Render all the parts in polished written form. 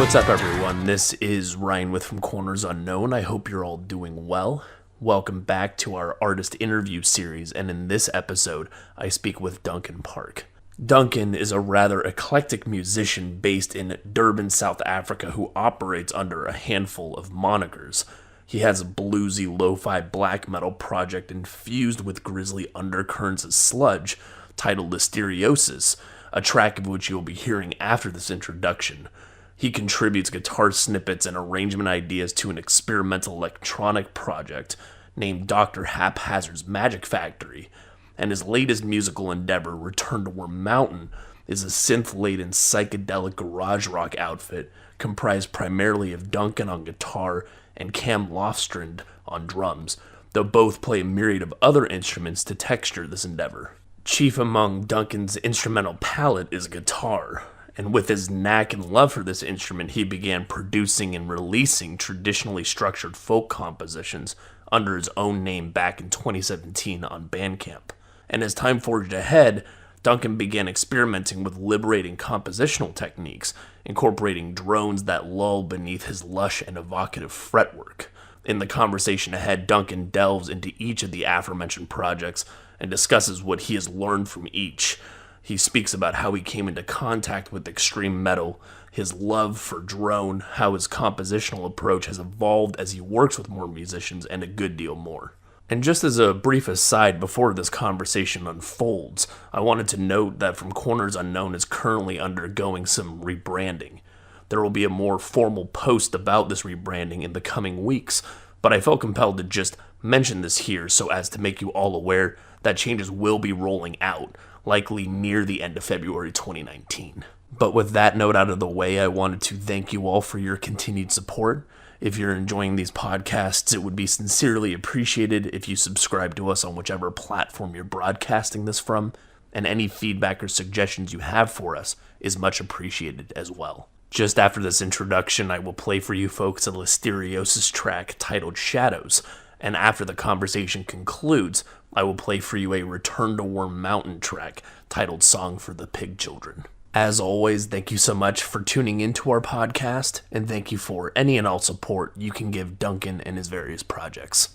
What's up, everyone? This is Ryan with From Corners Unknown. I hope you're all doing well. Welcome back to our artist interview series, and in this episode, I speak with Duncan Park. Duncan is a rather eclectic musician based in Durban, South Africa, who operates under a handful of monikers. He has a bluesy, lo-fi black metal project infused with grisly undercurrents of sludge titled Listeriosis, a track of which you'll be hearing after this introduction. He contributes guitar snippets and arrangement ideas to an experimental electronic project named Dr. Haphazard's Magic Factory, and his latest musical endeavor, Return to Worm Mountain, is a synth-laden psychedelic garage rock outfit comprised primarily of Duncan on guitar and Cam Lofstrand on drums, though both play a myriad of other instruments to texture this endeavor. Chief among Duncan's instrumental palette is guitar, and with his knack and love for this instrument, he began producing and releasing traditionally structured folk compositions under his own name back in 2017 on Bandcamp. And as time forged ahead, Duncan began experimenting with liberating compositional techniques, incorporating drones that lull beneath his lush and evocative fretwork. In the conversation ahead, Duncan delves into each of the aforementioned projects and discusses what he has learned from each. He speaks about how he came into contact with extreme metal, his love for drone, how his compositional approach has evolved as he works with more musicians, and a good deal more. And just as a brief aside before this conversation unfolds, I wanted to note that From Corners Unknown is currently undergoing some rebranding. There will be a more formal post about this rebranding in the coming weeks, but I felt compelled to just mention this here so as to make you all aware that changes will be rolling out, likely near the end of February 2019. But with that note out of the way, I wanted to thank you all for your continued support. If you're enjoying these podcasts, it would be sincerely appreciated if you subscribe to us on whichever platform you're broadcasting this from, and any feedback or suggestions you have for us is much appreciated as well. Just after this introduction, I will play for you folks a Listeriosis track titled Shadows, and after the conversation concludes, I will play for you a Return to Worm Mountain track titled Song for the Pig Children. As always, thank you so much for tuning into our podcast, and thank you for any and all support you can give Duncan and his various projects.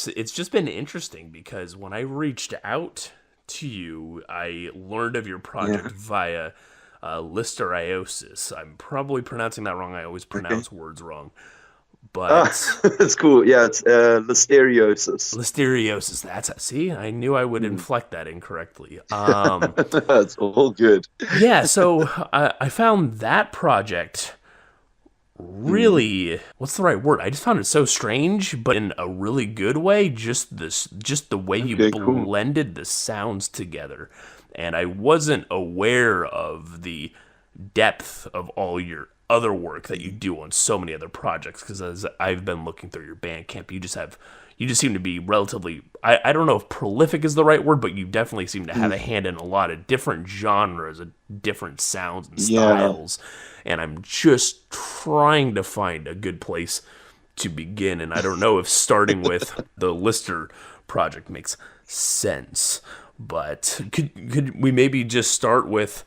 it's just been interesting because when I reached out to you, I learned of your project via Listeriosis. I'm probably pronouncing that wrong. I always Okay. pronounce words wrong, but That's cool. Yeah, it's Listeriosis. Listeriosis. See, I knew I would Mm. inflect that incorrectly. It's all good. Yeah, so I found that project Mm. really, what's the right word? I just found it so strange, but in a really good way. Just the way you Okay, cool. blended the sounds together, and I wasn't aware of the depth of all your other work that you do on so many other projects. Because as I've been looking through your Bandcamp, you just seem to be relatively, I don't know if prolific is the right word, but you definitely seem to have Mm. a hand in a lot of different genres, of different sounds and Yeah. styles. And I'm just trying to find a good place to begin. And I don't know if starting with the Lister project makes sense. But could we maybe just start with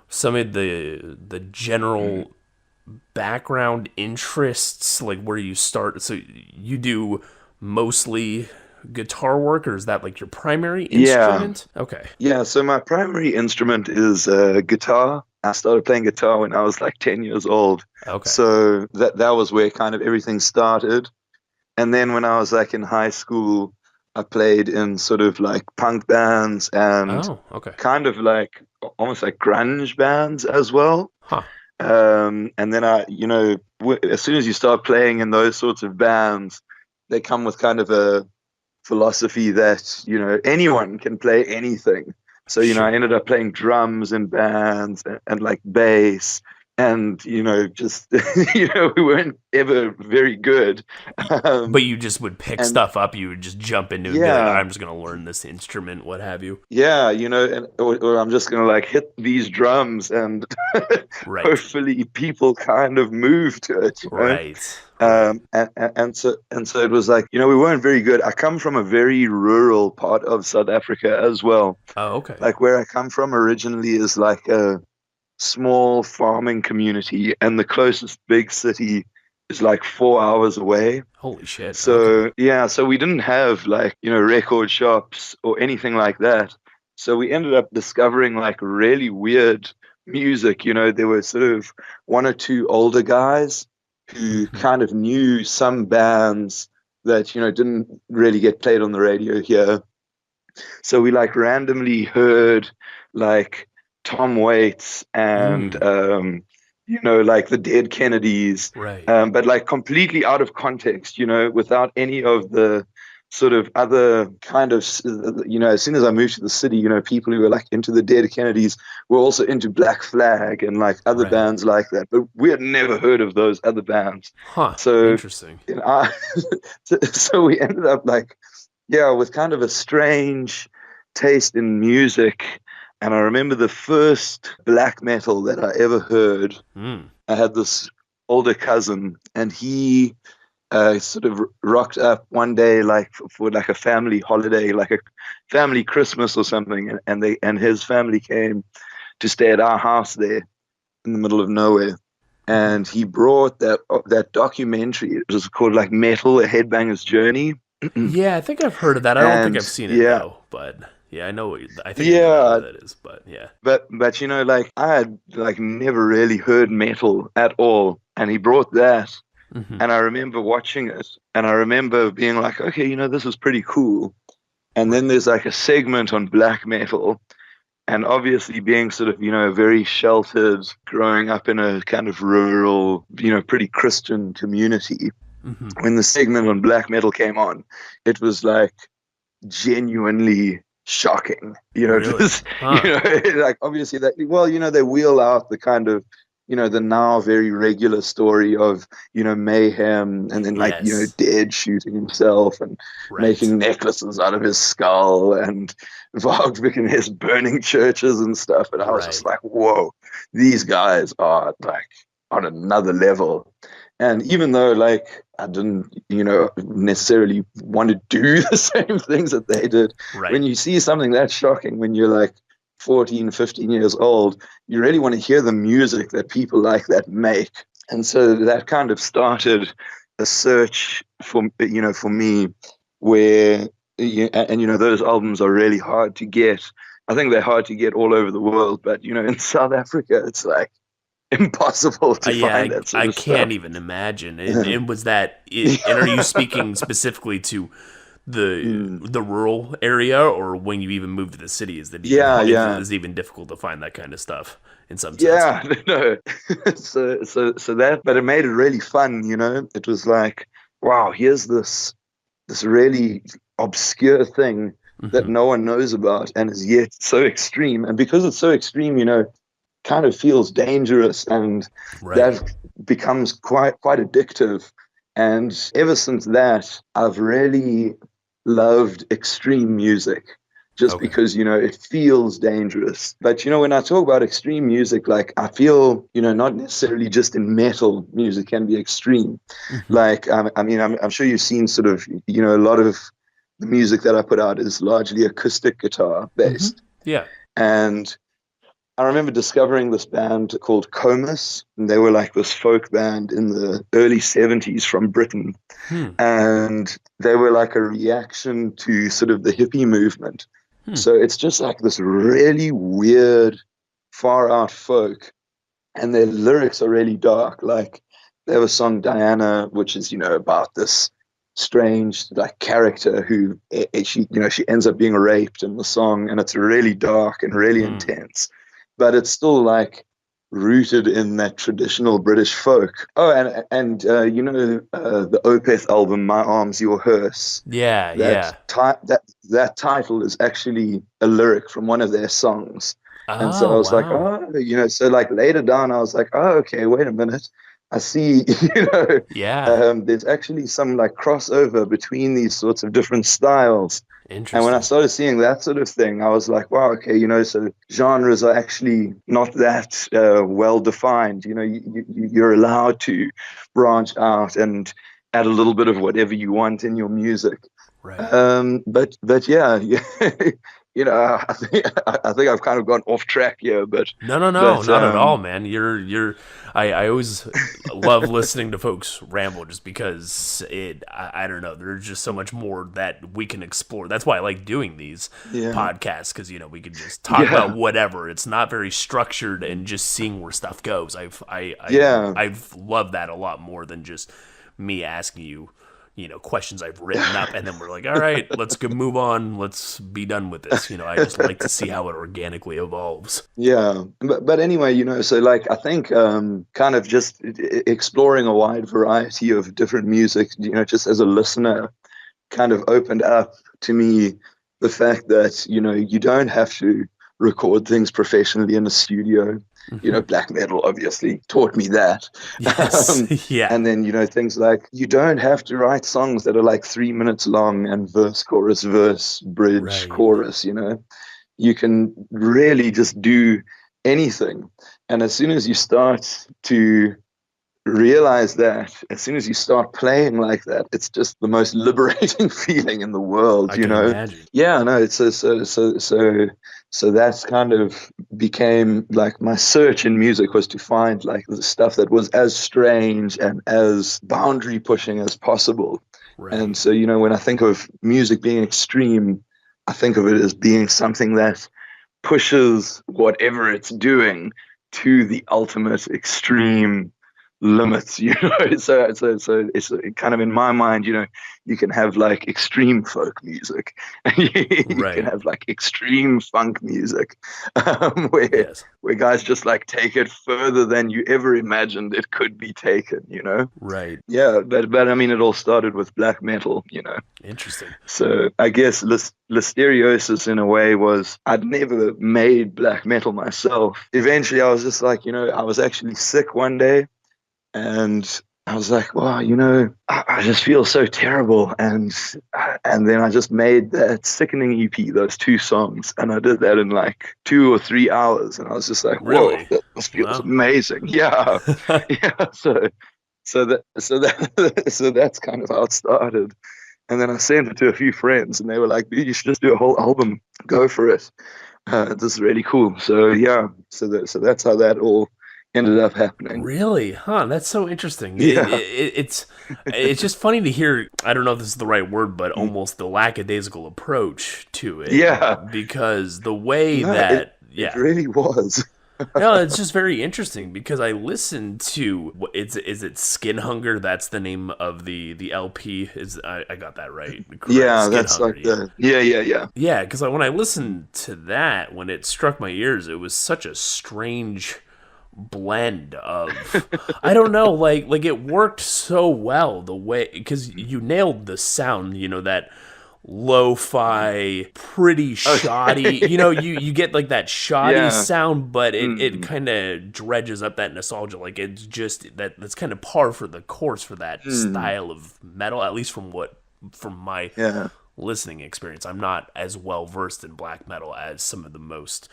some of the Mm. general background interests, like where you start? So you do mostly guitar work, or is that like your primary Yeah. instrument? Okay. Yeah. So my primary instrument is guitar. I started playing guitar when I was like 10 years old. Okay. So that was where kind of everything started. And then when I was like in high school, I played in sort of like punk bands and Oh, okay. kind of like almost like grunge bands as well. Huh. And then as soon as you start playing in those sorts of bands, they come with kind of a philosophy that, anyone can play anything. So, I Sure. ended up playing drums in bands and like bass. And, just, we weren't ever very good. But Um, you just would pick and stuff up. You would just jump into it and be like, yeah, I'm just going to learn this instrument, what have you. yeah, or I'm just gonna like hit these drums and Right. hopefully people kind of move to it. Right. Right. And so it was like, we weren't very good. I come from a very rural part of South Africa as well. Oh, okay. Like where I come from originally is like a small farming community, and the closest big city is like 4 hours away. Holy shit. Okay. So yeah, so we didn't have like, record shops or anything like that. So we ended up discovering like really weird music. There were sort of one or two older guys who Hmm. kind of knew some bands that, didn't really get played on the radio here. So we like randomly heard like Tom Waits and Mm. like the Dead Kennedys, Right. but like completely out of context, without any of the sort of other kind of, as soon as I moved to the city, people who were like into the Dead Kennedys were also into Black Flag and like other Right. bands like that, but we had never heard of those other bands. Huh. So, Interesting. I, so we ended up like, yeah, with kind of a strange taste in music. And I remember the first black metal that I ever heard. Mm. I had this older cousin, and he sort of rocked up one day, like for like a family holiday, like a family Christmas or something, and his family came to stay at our house there in the middle of nowhere. And he brought that documentary. It was called like Metal: A Headbanger's Journey. Yeah, I think I've heard of that. I don't think And I've seen it yeah, though, but yeah, I know. I think I know now what yeah, that is, but yeah. but like I had like never really heard metal at all, and he brought that, Hmm. and I remember watching it, and I remember being like, okay, this is pretty cool. And then Right. there's like a segment on black metal, and obviously being sort of very sheltered, growing up in a kind of rural, pretty Christian community. Hmm. When the segment on black metal came on, it was like genuinely shocking. It Really? was, Huh. like obviously they wheel out the kind of, the now very regular story of, mayhem and then like, Yes. Dead shooting himself and Right. making necklaces out of his skull and his burning churches and stuff. And I was just Right. like, whoa, these guys are like on another level. And even though like I didn't, necessarily want to do the same things that they did, when Right. you see something that shocking when you're like 14, 15 years old, you really want to hear the music that people like that make. And so that kind of started a search for me where and those albums are really hard to get. I think they're hard to get all over the world, but in South Africa, it's like impossible to Yeah, find that sort I of can't stuff. even imagine. And was that it? And are you speaking specifically to Mm. the rural area, or when you even moved to the city? Is that even Yeah, yeah. is it even difficult to find that kind of stuff in some sense? Yeah, no. So that, but it made it really fun. It was like, wow, here's this really obscure thing that Hmm. no one knows about and is yet so extreme. And because it's so extreme, kind of feels dangerous, and Right. that becomes quite addictive. And ever since that, I've really loved extreme music just Okay. because it feels dangerous. But when I talk about extreme music, like, I feel not necessarily just in metal music can be extreme. Hmm. Like, I mean, I'm sure you've seen sort of a lot of the music that I put out is largely acoustic guitar Hmm. based. Yeah. And I remember discovering this band called Comus, and they were like this folk band in the early 70s from Britain. Hmm. And they were like a reaction to sort of the hippie movement. Hmm. So it's just like this really weird, far out folk, and their lyrics are really dark. Like, they have a song, Diana, which is, about this strange like character who she ends up being raped in the song, and it's really dark and really Hmm. intense, but it's still like rooted in that traditional British folk. Oh, and the Opeth album, My Arms, Your Hearse. Yeah. That Yeah. that title is actually a lyric from one of their songs. And so I Oh was like, wow. oh, so like later down, I was like, oh, okay, wait a minute. I see, Yeah. there's actually some like crossover between these sorts of different styles. And when I Interesting. started seeing that sort of thing, I was like, wow, okay, so genres are actually not that well defined. You're allowed to branch out and add a little bit of whatever you want in your music. Right. But yeah, I think I've kind of gone off track here, but No, no, no, but not at all, man. I always love listening to folks ramble just because I don't know, there's just so much more that we can explore. That's why I like doing these yeah, podcasts because, we can just talk about yeah, whatever. It's not very structured and just seeing where stuff goes. yeah, I've loved that a lot more than just me asking you questions I've written up, and then we're like, all right, let's go move on. Let's be done with this. I just like to see how it organically evolves. yeah. But anyway, so like I think kind of just exploring a wide variety of different music, just as a listener, kind of opened up to me the fact that you don't have to record things professionally in a studio. Hmm. Black metal obviously taught me that. Yes. Yeah. And then things like you don't have to write songs that are like 3 minutes long and verse, bridge, Right. chorus. You can really just do anything. And as soon as you start to realize that, as soon as you start playing like that, it's just the most liberating feeling in the world, I can imagine. Yeah, no, it's so that's kind of became like my search in music, was to find like the stuff that was as strange and as boundary pushing as possible. And Right. so, when I think of music being extreme, I think of it as being something that pushes whatever it's doing to the ultimate extreme limits. So it's kind of, in my mind, you can have like extreme folk music, you can Right. have like extreme funk music, where Yes. guys just like take it further than you ever imagined it could be taken. Right. Yeah, but I mean, it all started with black metal. Interesting. So I guess Listeriosis, in a way, was, I'd never made black metal myself. Eventually, I was just like, I was actually sick one day, and I was like, wow, I just feel so terrible. And then I just made that sickening EP, those two songs, and I did that in like 2 or 3 hours. And I was just like, whoa, Really? this feels Wow. amazing. Yeah. Yeah. So that's kind of how it started. And then I sent it to a few friends, and they were like, dude, you should just do a whole album. Go for it. This is really cool. So yeah, so that's how that all ended up happening. Really? Huh, that's so interesting. Yeah. It's just funny to hear, I don't know if this is the right word, but almost the lackadaisical approach to it, Yeah. because the way No, that, it yeah. really was. No, it's just very interesting because I listened to is it Skin Hunger? That's the name of the LP. Is I got that right? Correct. Yeah, Skin that's Hunger. like Yeah. yeah. Yeah, because when I listened to that, when it struck my ears, it was such a strange blend of, I don't know, like it worked so well the way, because you nailed the sound, that lo-fi, pretty shoddy, Okay. you get like that shoddy Yeah. sound, but it Mm, kind of dredges up that nostalgia. Like it's just that's kind of par for the course for that mm, style of metal, at least from my yeah. listening experience. I'm not as well versed in black metal as some of the most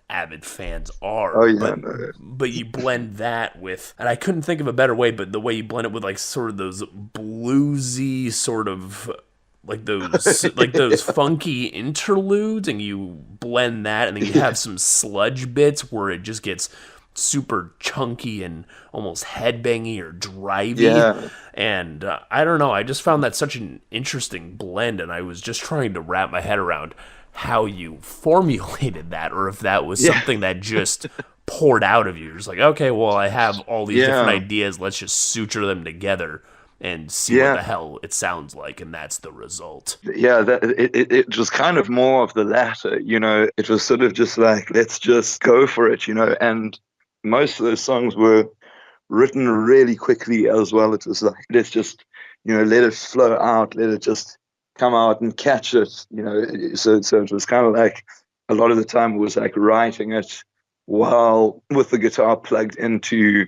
avid fans are, Oh yeah, but no. you blend that with, and I couldn't think of a better way, but the way you blend it with like sort of those bluesy sort of, like those funky interludes, and you blend that, and then you have some sludge bits where it just gets super chunky and almost headbangy or drivey. Yeah. And I don't know, I just found that such an interesting blend, and I was just trying to wrap my head around how you formulated that, or if that was Yeah. something that just poured out of you. You're just like, okay, well, I have all these different Yeah. ideas, let's just suture them together and see what Yeah. the hell it sounds like, and that's the result. Yeah, it was kind of more of the latter, It was sort of just like, let's just go for it, And most of those songs were written really quickly as well. It was like, let's just, let it flow out, let it just come out and catch it. So it was kind of like a lot of the time it was like writing it while with the guitar plugged into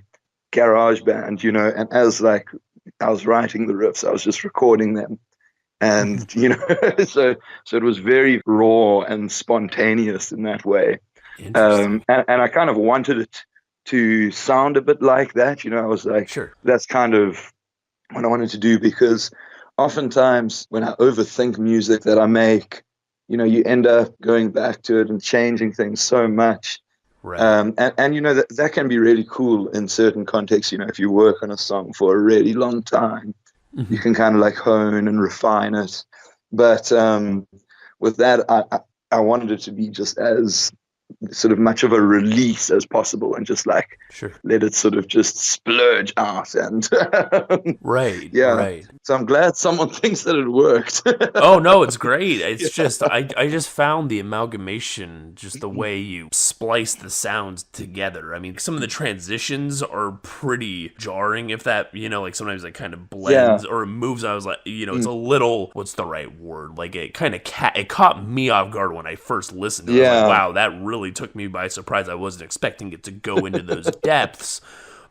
GarageBand, and as like I was writing the riffs, I was just recording them. And so it was very raw and spontaneous in that way. Interesting. And I kind of wanted it to sound a bit like that. I was like, Sure. that's kind of what I wanted to do, because oftentimes when I overthink music that I make, you end up going back to it and changing things so much. Right. And that can be really cool in certain contexts. If you work on a song for a really long time, you can kind of like hone and refine it. But with that, I wanted it to be just as sort of much of a release as possible, and just like Sure. let it sort of just splurge out. And Right. yeah, Right. so I'm glad someone thinks that it worked. Oh no, it's great. It's Yeah. just I just found the amalgamation, just the way you splice the sounds together. I mean, some of the transitions are pretty jarring, if that, like sometimes it kind of Yeah. blends or it moves. I was like, it's Mm. a little, what's the right word? Like it kind of it caught me off guard when I first listened to it. I was like, Yeah. wow, that really took me by surprise. I wasn't expecting it to go into those depths.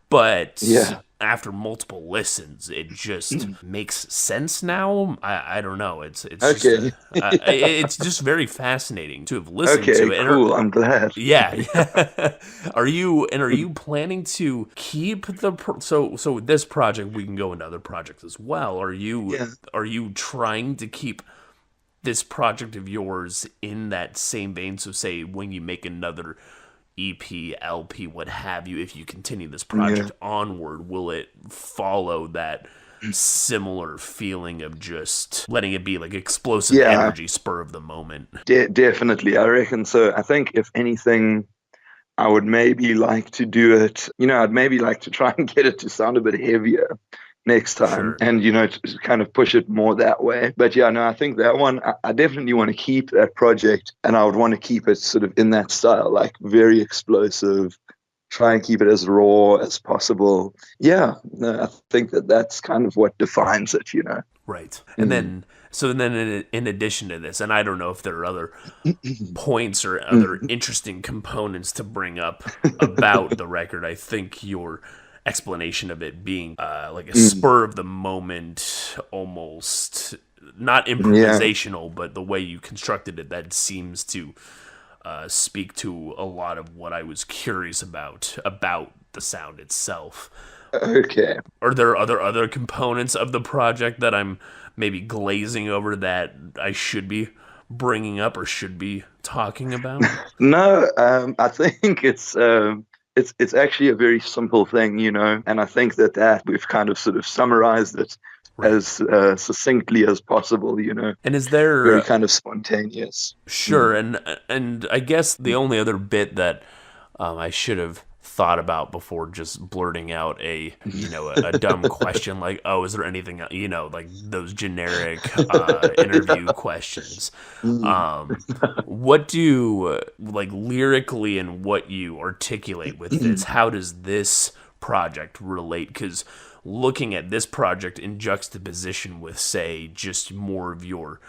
But Yeah. after multiple listens, it just makes sense now. I don't know. It's just Okay. it's just very fascinating to have listened Okay, to it. cool. I'm glad. Yeah, yeah. Are you planning to keep so with this project? We can go into other projects as well. Yeah. Are you trying to keep this project of yours in that same vein? So say when you make another EP, LP, what have you, if you continue this Yeah. project onward, will it follow that similar feeling of just letting it be like explosive Yeah, energy, spur of the moment? definitely. I reckon so. I think if anything, I would maybe like to do it, I'd maybe like to try and get it to sound a bit heavier next time, Sure. and, to kind of push it more that way. But yeah, no, I think that one, I definitely want to keep that project, and I would want to keep it sort of in that style, like very explosive, try and keep it as raw as possible. Yeah, no, I think that's kind of what defines it. Right. And Mm. then, so then in addition to this, and I don't know if there are other points or other Mm. interesting components to bring up about the record, I think your explanation of it being like a Mm. spur of the moment, almost not Yeah, improvisational, but the way you constructed it, that seems to speak to a lot of what I was curious about the sound itself. okay. Are there other components of the project that I'm maybe glazing over that I should be bringing up or should be talking about? No, I think it's it's actually a very simple thing, and I think that we've kind of sort of summarized it Right. as succinctly as possible, And is there very kind of spontaneous. sure, and I guess the only other bit that I should have thought about before just blurting out a dumb question like, oh, is there anything, like those generic interview questions. Mm. What do like lyrically and what you articulate with this? How does this project relate? Because looking at this project in juxtaposition with, say, just more of your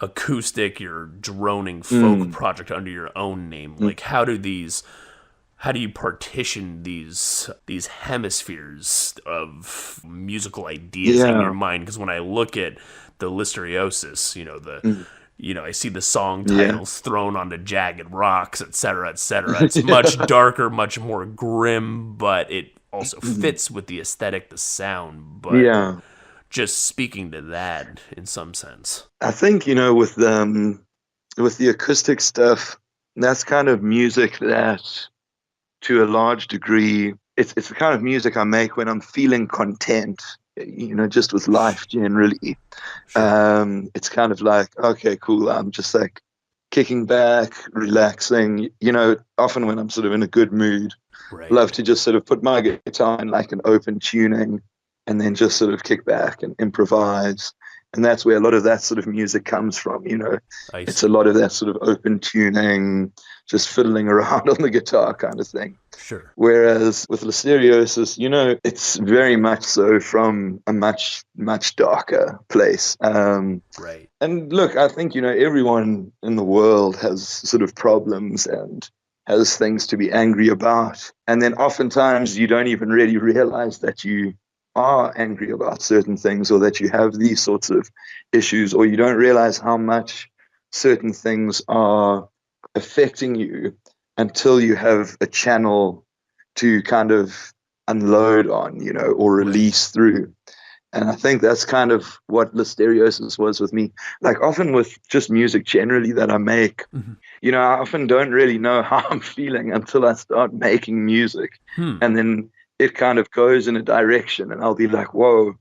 acoustic, your droning folk project under your own name, like how do you partition these hemispheres of musical ideas in your Yeah. mind? Because when I look at the Listeriosis, Mm. I see the song Yeah. titles thrown onto jagged rocks, etc., etc. It's much darker, much more grim, but it also fits with the aesthetic, the sound. But Yeah. just speaking to that in some sense. I think, with the acoustic stuff, that's kind of music that, to a large degree, it's the kind of music I make when I'm feeling content, just with life generally. Sure. It's kind of like, okay, cool. I'm just like kicking back, relaxing. Often when I'm sort of in a good mood, Right. love to just sort of put my guitar in like an open tuning and then just sort of kick back and improvise. And that's where a lot of that sort of music comes from. I It's a see. lot of that sort of open tuning, just fiddling around on the guitar kind of thing. Sure. Whereas with Listeriosis, it's very much so from a much, much darker place. Right. And look, I think, everyone in the world has sort of problems and has things to be angry about. And then oftentimes you don't even really realize that you are angry about certain things or that you have these sorts of issues, or you don't realize how much certain things are affecting you until you have a channel to kind of unload on, or Right. release through. And I think that's kind of what Listeriosis was with me. Like often with just music generally that I make, Mhm. I often don't really know how I'm feeling until I start making music. Hmm. And then it kind of goes in a direction and I'll be like, whoa,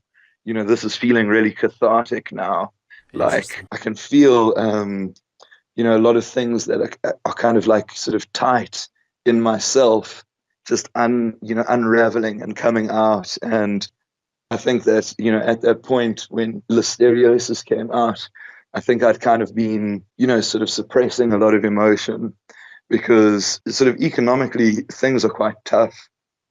this is feeling really cathartic now. Like Interesting. I can feel, a lot of things that are kind of like sort of tight in myself, just unraveling and coming out. And I think that, at that point when Listeriosis came out, I think I'd kind of been, sort of suppressing a lot of emotion because sort of economically things are quite tough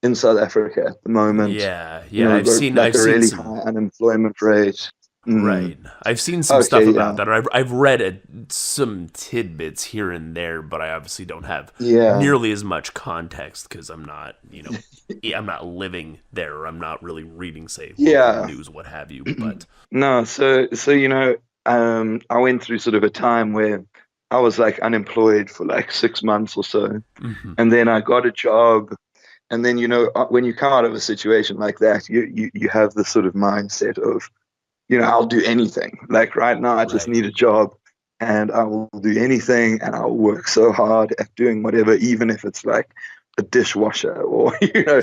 in South Africa at the moment. Yeah, yeah. We've got like I've a seen really some. high unemployment rate. Mm. Right. I've seen some stuff Okay, about yeah. that. I've read some tidbits here and there, but I obviously don't have Yeah. nearly as much context because I'm not, I'm not living there. Or I'm not really reading, say, local Yeah. news, what have you. But No, so I went through sort of a time where I was like unemployed for like 6 months or so, mhm. and then I got a job, and then when you come out of a situation like that, you have this sort of mindset of, I'll do anything. Like right now, I just Right, need a job, and I will do anything, and I'll work so hard at doing whatever, even if it's like a dishwasher or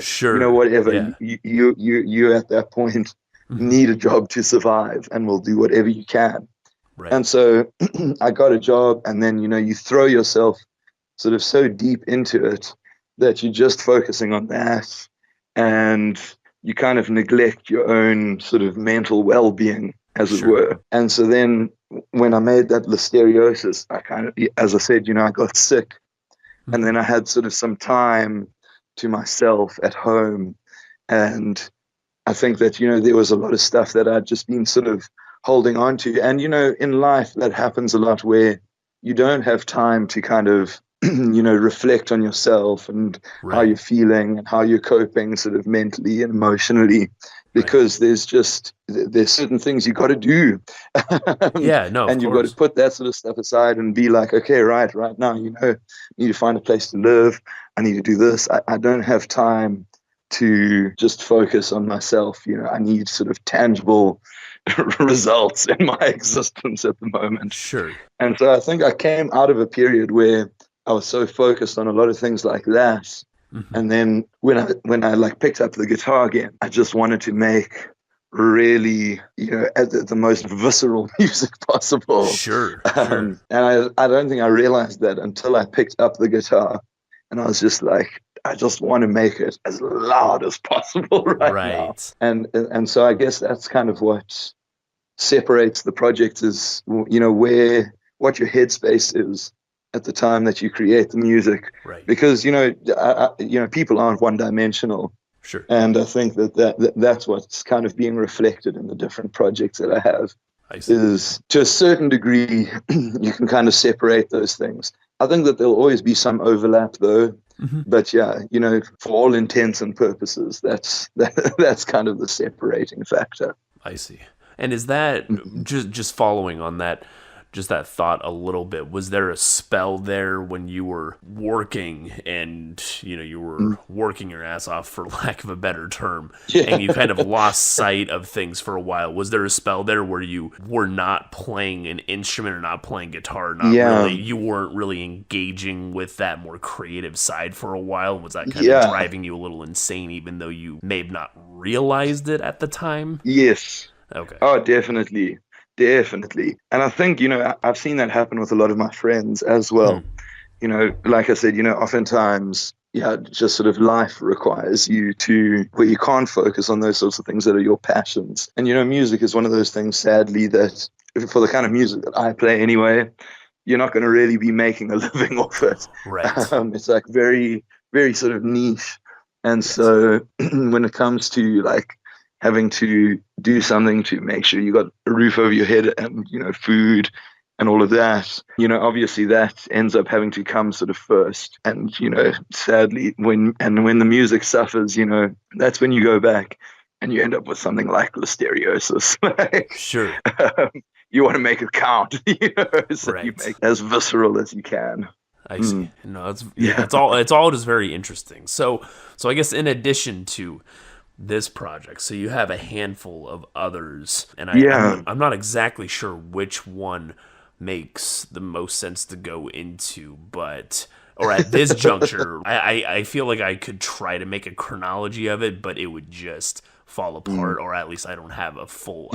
sure, whatever. yeah, You at that point mhm. need a job to survive, and will do whatever you can. Right, And so I got a job, and then you throw yourself sort of so deep into it that you're just focusing on that, and you kind of neglect your own sort of mental well-being, as it sure, were. And so then when I made that Listeriosis, I kind of, as I said, I got sick, and mhm. then I had sort of some time to myself at home, and I think that, there was a lot of stuff that I'd just been sort of holding on to. And, in life, that happens a lot where you don't have time to kind of, reflect on yourself and how you're Right, feeling and how you're coping sort of mentally and emotionally, right. because there's certain things you got to do. Yeah, no, of And you've got to course. put that sort of stuff aside and be like, okay, right now, I need to find a place to live. I need to do this. I don't have time to just focus on myself. I need sort of tangible results in my existence at the moment. Sure. And so I think I came out of a period where I was so focused on a lot of things like that And then when I like picked up the guitar again, I just wanted to make really, the most visceral music possible. Sure. And I don't think I realized that until I picked up the guitar, and I was just like, I just want to make it as loud as possible right now. Right. And so I guess that's kind of what separates the project is, what your headspace is at the time that you create the music. Right. Because, people aren't one dimensional. Sure. And I think that's what's kind of being reflected in the different projects that I have. Is to a certain degree, you can kind of separate those things. I think that there'll always be some overlap though. But yeah, for all intents and purposes, that's kind of the separating factor. I see. And is that just following on that, just that thought a little bit, was there a spell there when you were working and, you were working your ass off, for lack of a better term, and you kind of lost sight of things for a while? Was there a spell there where you were not playing an instrument or not playing guitar? You weren't really engaging with that more creative side for a while? Was that kind of driving you a little insane, even though you may have not realized it at the time? Yes. Okay. Oh, definitely. Definitely. And I think, I've seen that happen with a lot of my friends as well. Like I said, oftentimes, just sort of life requires you where you can't focus on those sorts of things that are your passions. And, music is one of those things, sadly, that for the kind of music that I play anyway, you're not going to really be making a living off it. Right. It's like very, very sort of niche. And so when it comes to like having to do something to make sure you got a roof over your head and, food and all of that, obviously that ends up having to come sort of first. And, sadly, when the music suffers, that's when you go back and you end up with something like Listeriosis. Sure. You want to make it count, so you make it as visceral as you can. I see. No, it's all just very interesting. So I guess in addition to this project, so you have a handful of others, and I'm not exactly sure which one makes the most sense to go into, or at this juncture, I feel like I could try to make a chronology of it, but it would just fall apart, or at least I don't have a full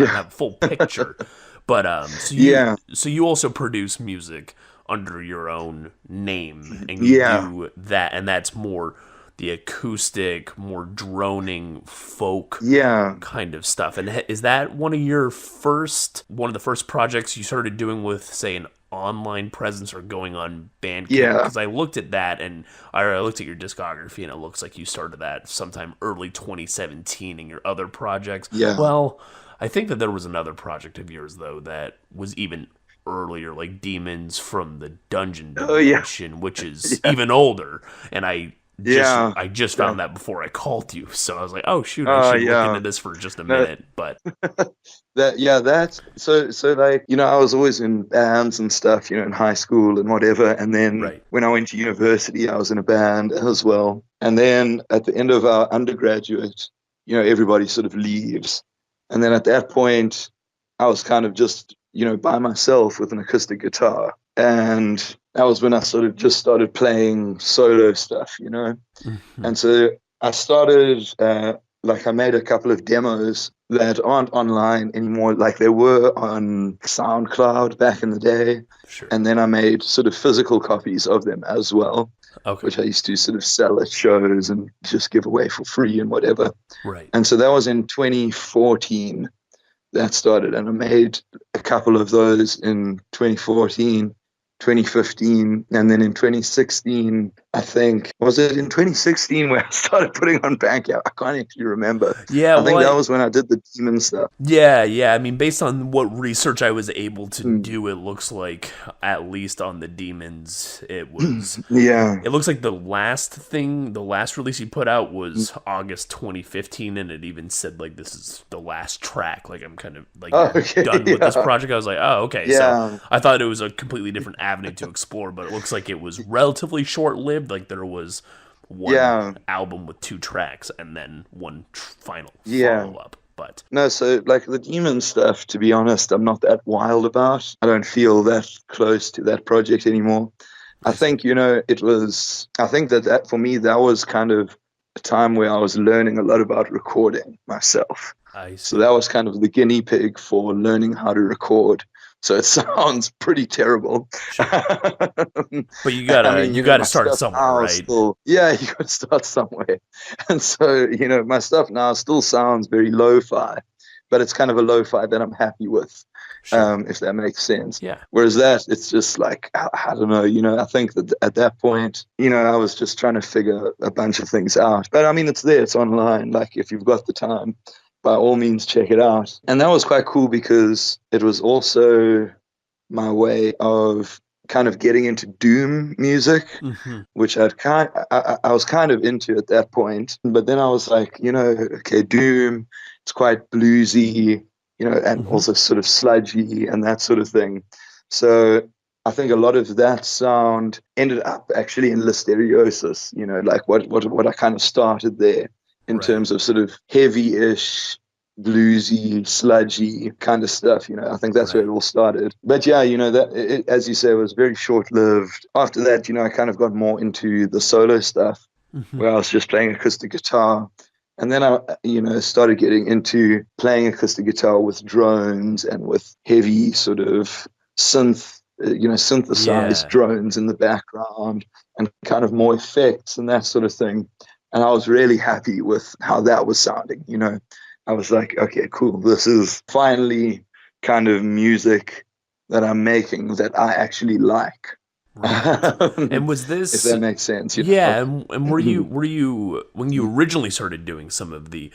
picture. But so you also produce music under your own name, and you do that, and that's more the acoustic, more droning folk kind of stuff. And is that one of the first projects you started doing with, say, an online presence or going on Bandcamp? Because I looked at that, and I looked at your discography, and it looks like you started that sometime early 2017 in your other projects. Well, I think that there was another project of yours, though, that was even earlier, like Demons from the Dungeon Dimension, which is even older, and I just found that before I called you, so I was like, oh shoot, I should look into this for just a minute. But that's so like, I was always in bands and stuff, in high school and whatever, and then when I went to university, I was in a band as well. And then at the end of our undergraduate, everybody sort of leaves, and then at that point, I was kind of just by myself with an acoustic guitar. And that was when I sort of just started playing solo stuff, And so I started, I made a couple of demos that aren't online anymore, like they were on SoundCloud back in the day. Sure. And then I made sort of physical copies of them as well, which I used to sort of sell at shows and just give away for free and whatever. Right. And so that was in 2014 that started, and I made a couple of those in 2014. 2015, and then in 2016, I think, was it in 2016 where I started putting on Bandcamp? I can't actually remember. Yeah, I think that was when I did the demon stuff. Yeah. I mean, based on what research I was able to do, it looks like, at least on the Demons, it was. It looks like the last release you put out was August 2015, and it even said like this is the last track. Like I'm kind of like done with this project. I was like, oh, okay. So I thought it was a completely different avenue to explore, but it looks like it was relatively short-lived. Like there was one album with 2 tracks and then one final follow-up. But no, so like the Demon stuff, to be honest, I'm not that wild about. I don't feel that close to that project anymore. I think, I think that for me, that was kind of a time where I was learning a lot about recording myself. I So see. that was kind of the guinea pig for learning how to record. So it sounds pretty terrible. Sure. But I mean, you gotta my start stuff somewhere, now right? still, yeah, you got to start somewhere. And so, my stuff now still sounds very lo-fi, but it's kind of a lo-fi that I'm happy with, Sure. if that makes sense. Yeah. Whereas it's just like, I don't know, I think that at that point, I was just trying to figure a bunch of things out. But I mean, it's there, it's online. Like, if you've got the time, by all means, check it out. And that was quite cool because it was also my way of kind of getting into doom music, Mm-hmm. which I was kind of into at that point. But then I was like, okay, doom, it's quite bluesy, and Mm-hmm. also sort of sludgy and that sort of thing. So I think a lot of that sound ended up actually in Listeriosis, like what I kind of started there in Right. terms of sort of heavy-ish, bluesy, sludgy kind of stuff. I think that's where it Right. all started. But yeah, as you say, it was very short-lived. After that, I kind of got more into the solo stuff Mm-hmm. where I was just playing acoustic guitar. And then I, started getting into playing acoustic guitar with drones and with heavy sort of synthesized Yeah. drones in the background and kind of more effects and that sort of thing. And I was really happy with how that was sounding. I was like, okay, cool. This is finally kind of music that I'm making that I actually like. Right. And was If this that makes sense, yeah, and were you when you originally started doing some of the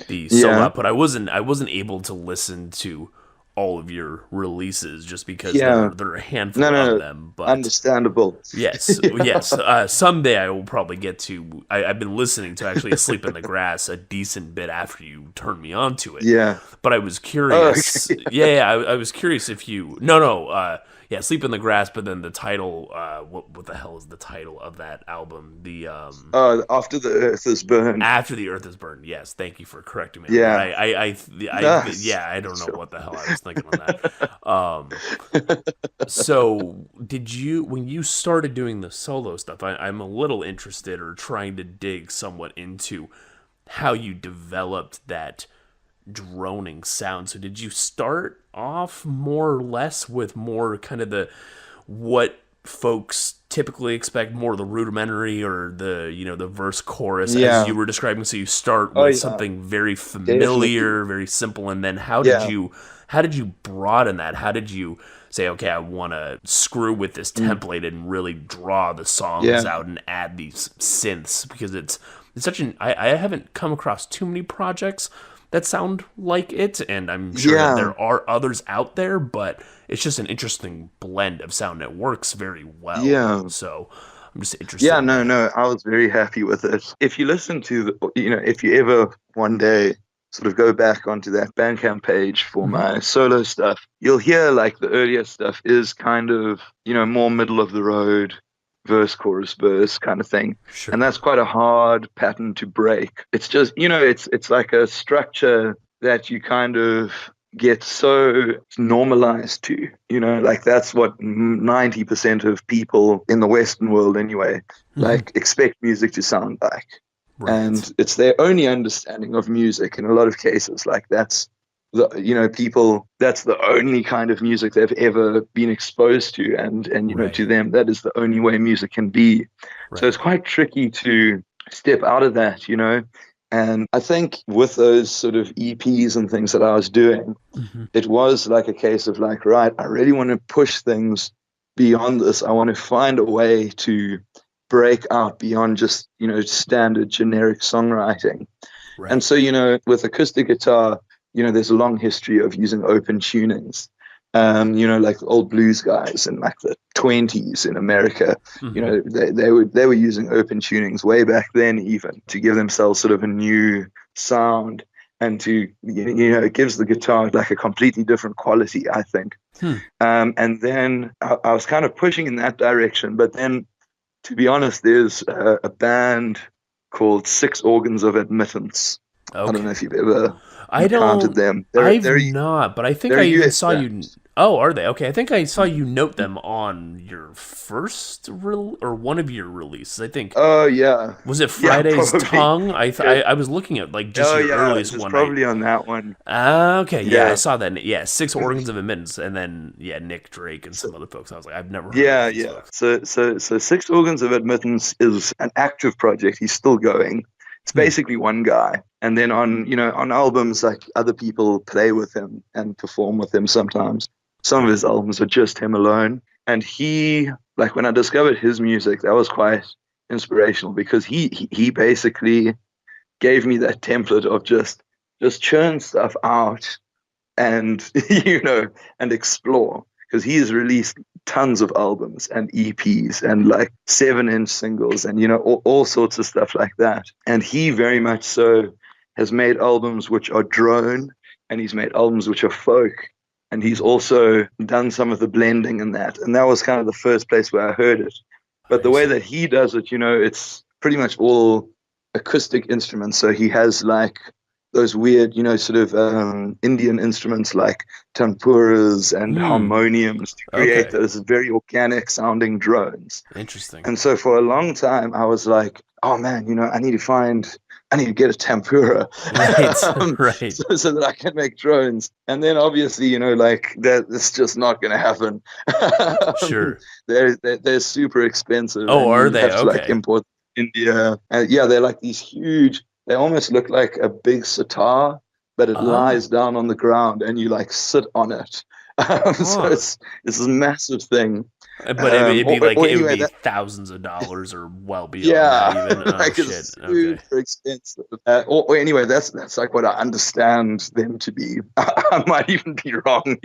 solo Yeah, output, I wasn't able to listen to all of your releases just because yeah. there are a No, handful of no, them, but understandable. yes, Yeah, yes. Someday I will probably get to. I've been listening to actually "Asleep in the Grass" a decent bit after you turned me on to it. yeah. But I was Oh, curious. okay. Yeah, yeah. I was curious if you. No, no. Yeah, "Sleep in the Grass." But then the title. What the hell is the title of that album? The Oh, after the earth is burned. After the Earth is Burned. Yes, thank you for correcting me on that. Yeah. Nice. Yeah, I don't know Sure. what the hell I was thinking on that. So, when you started doing the solo stuff, I'm a little interested or trying to dig somewhat into how you developed that droning sound. So, did you start off more or less with more kind of what folks typically expect, more of the rudimentary or the verse chorus as Yeah. you were describing? So you start Oh, with yeah. something very Definitely. familiar, very simple, and then Yeah. how did you broaden that? How did you say, okay, I want to screw with this Mm. template and really draw the songs Yeah. out and add these synths? Because it's such an I haven't come across too many projects that sound like it, and I'm sure that Yeah. there are others out there, but it's just an interesting blend of sound that works very well. Yeah. So I'm just interested Yeah. in No, that. no. I was very happy with it. If you listen to if you ever one day sort of go back onto that Bandcamp page for Hmm. my solo stuff, you'll hear like the earlier stuff is kind of, more middle of the road, verse, chorus, verse kind of thing. And Sure. that's quite a hard pattern to break. It's just, it's like a structure that you kind of get so normalized to, like that's what 90% of people in the Western world anyway, Hmm. like expect music to sound like. Right. And it's their only understanding of music in a lot of cases. Like that's people, that's the only kind of music they've ever been exposed to. And, to Right. them, that is the only way music can be. So it's Right. quite tricky to step out of that. And I think with those sort of EPs and things that I was doing, Hmm. it was like a case of like, right, I really want to push things beyond this. I want to find a way to break out beyond just, standard generic songwriting. And Right. so, with acoustic guitar, there's a long history of using open tunings. Like the old blues guys in like the 20s in America, Hmm. they were using open tunings way back then, even to give themselves sort of a new sound and to, it gives the guitar like a completely different quality, I think. Hmm. And then I was kind of pushing in that direction, but then to be honest, there's a band called Six Organs of Admittance. I don't know Okay. if you've ever. I encountered don't. them. I've not, but I think They're I even US saw you. bands. Oh, are they? Okay, I think I saw you note them on your first or one of your releases. I think Oh yeah, was it yeah, Friday's probably. Tongue? Good. I was looking at like just Oh your yeah, earliest it was one. I probably on that one. okay, yeah, I Yeah. saw that. Yeah, Six Organs of Admittance, and then yeah, Nick Drake and So, some other folks. I was like, I've never heard of yeah, these yeah. folks. So Six Organs of Admittance is an active project. He's still going. It's Hmm. basically one guy. And then on albums, like other people play with him and perform with him sometimes. Some of his albums are just him alone. And he, like when I discovered his music, that was quite inspirational because he basically gave me that template of just churn stuff out and and explore because he has released tons of albums and EPs and like 7-inch singles and all sorts of stuff like that. And he very much so has made albums which are drone, and he's made albums which are folk, and he's also done some of the blending in that. And that was kind of the first place where I heard it. But the I way see. that he does it, it's pretty much all acoustic instruments. So he has like those weird, sort of Indian instruments like tanpuras and Hmm. harmoniums to create Okay. those very organic sounding drones. Interesting. And so for a long time, I was like, oh man, I need to get a tempura Right. um, Right. so that I can make drones. And then obviously, like that, it's just not going to happen. um, Sure. they're super expensive Oh, and are you they? have to like Okay. import India. And yeah, they're like these huge, they almost look like a big sitar, but it lies Oh. down on the ground and you like sit on it. So Huh. it's this massive thing. But it'd be like Or it would anyway, be that thousands of dollars or well beyond that yeah, even. Oh like shit. it's Okay. super expensive. Or anyway, that's like what I understand them to be. I might even be wrong,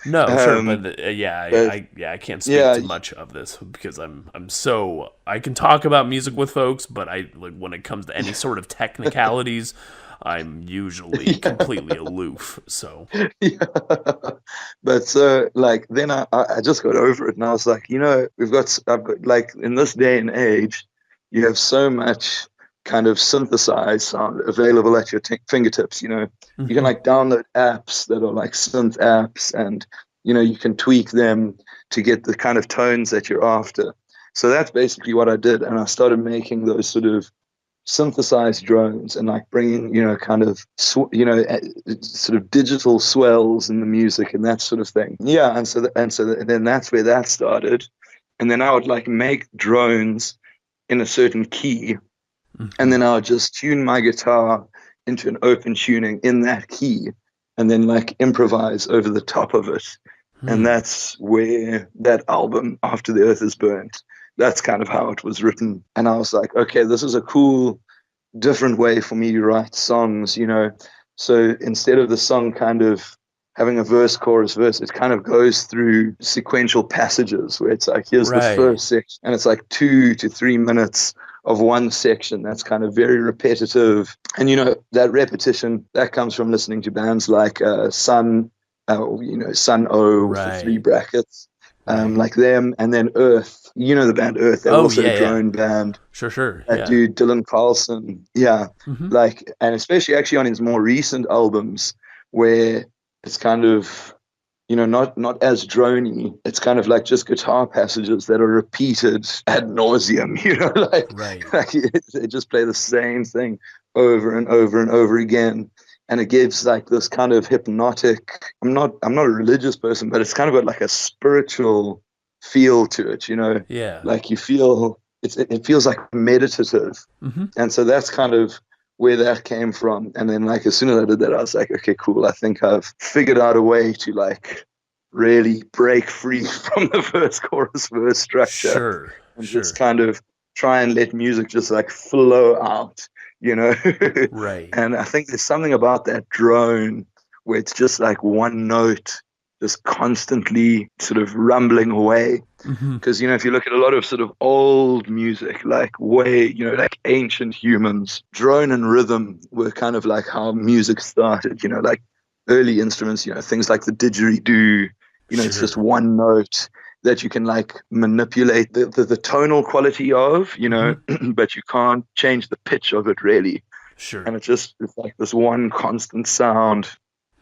No, sure, but Um, yeah, but I can't speak yeah, to much of this because I'm so I can talk about music with folks, but I like when it comes to any sort of technicalities, I'm usually yeah, completely aloof. So, yeah. But so like then I just got over it and I was like, I've got like in this day and age, you have so much kind of synthesized sound available at your fingertips. You can mhm. like download apps that are like synth apps, and you can tweak them to get the kind of tones that you're after. So that's basically what I did, and I started making those sort of synthesized drones and like bringing kind of sort of digital swells in the music and that sort of thing. Yeah, and then that's where that started. And then I would like make drones in a certain key, and Mhm. then I would just tune my guitar into an open tuning in that key, and then like improvise over the top of it. And Hmm. that's where that album, After the Earth is Burnt, that's kind of how it was written. And I was like, okay, this is a cool, different way for me to write songs. So instead of the song kind of having a verse, chorus, verse, it kind of goes through sequential passages where it's like, here's the Right. first section, and it's like 2 to 3 minutes of one section that's kind of very repetitive. And that repetition that comes from listening to bands like Sun O with the three Right. brackets, Right. like them, and then Earth. The band Earth. They're Oh also a yeah, yeah. drone band. Sure, sure. That Yeah. dude Dylan Carlson, yeah, Hmm. like, and especially actually on his more recent albums where it's kind of not as drony. It's kind of like just guitar passages that are repeated ad nauseum. Right. like they just play the same thing over and over and over again. And it gives like this kind of hypnotic. I'm not a religious person, but it's kind of got like a spiritual feel to it. Yeah. Like you feel it feels like meditative. Hmm. And so that's kind of where that came from. And then like as soon as I did that, I was like, okay, cool. I think I've figured out a way to like really break free from the verse, chorus, verse structure Sure. and just Sure. kind of try and let music just like flow out, you know? Right. And I think there's something about that drone where it's just like one note just constantly sort of rumbling away. Hmm. Because, if you look at a lot of sort of old music, like like ancient humans, drone and rhythm were kind of like how music started, like early instruments, things like the didgeridoo, it's just Sure. one note that you can like manipulate the tonal quality of, Hmm. but you can't change the pitch of it really. Sure. and it's like this one constant sound.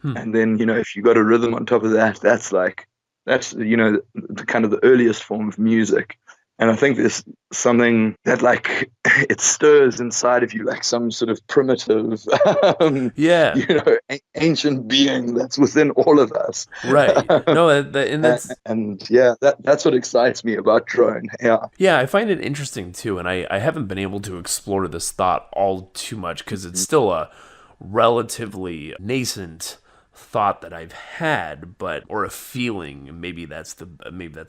Hmm. And then, if you got a rhythm on top of that, that's the kind of the earliest form of music. And I think there's something that like it stirs inside of you, like some sort of primitive, Yeah. ancient being that's within all of us. Right. No, and that's And yeah, that's what excites me about drone. Yeah. yeah, I find it interesting too, and I haven't been able to explore this thought all too much because it's still a relatively nascent thought that I've had, but or a feeling. Maybe that's a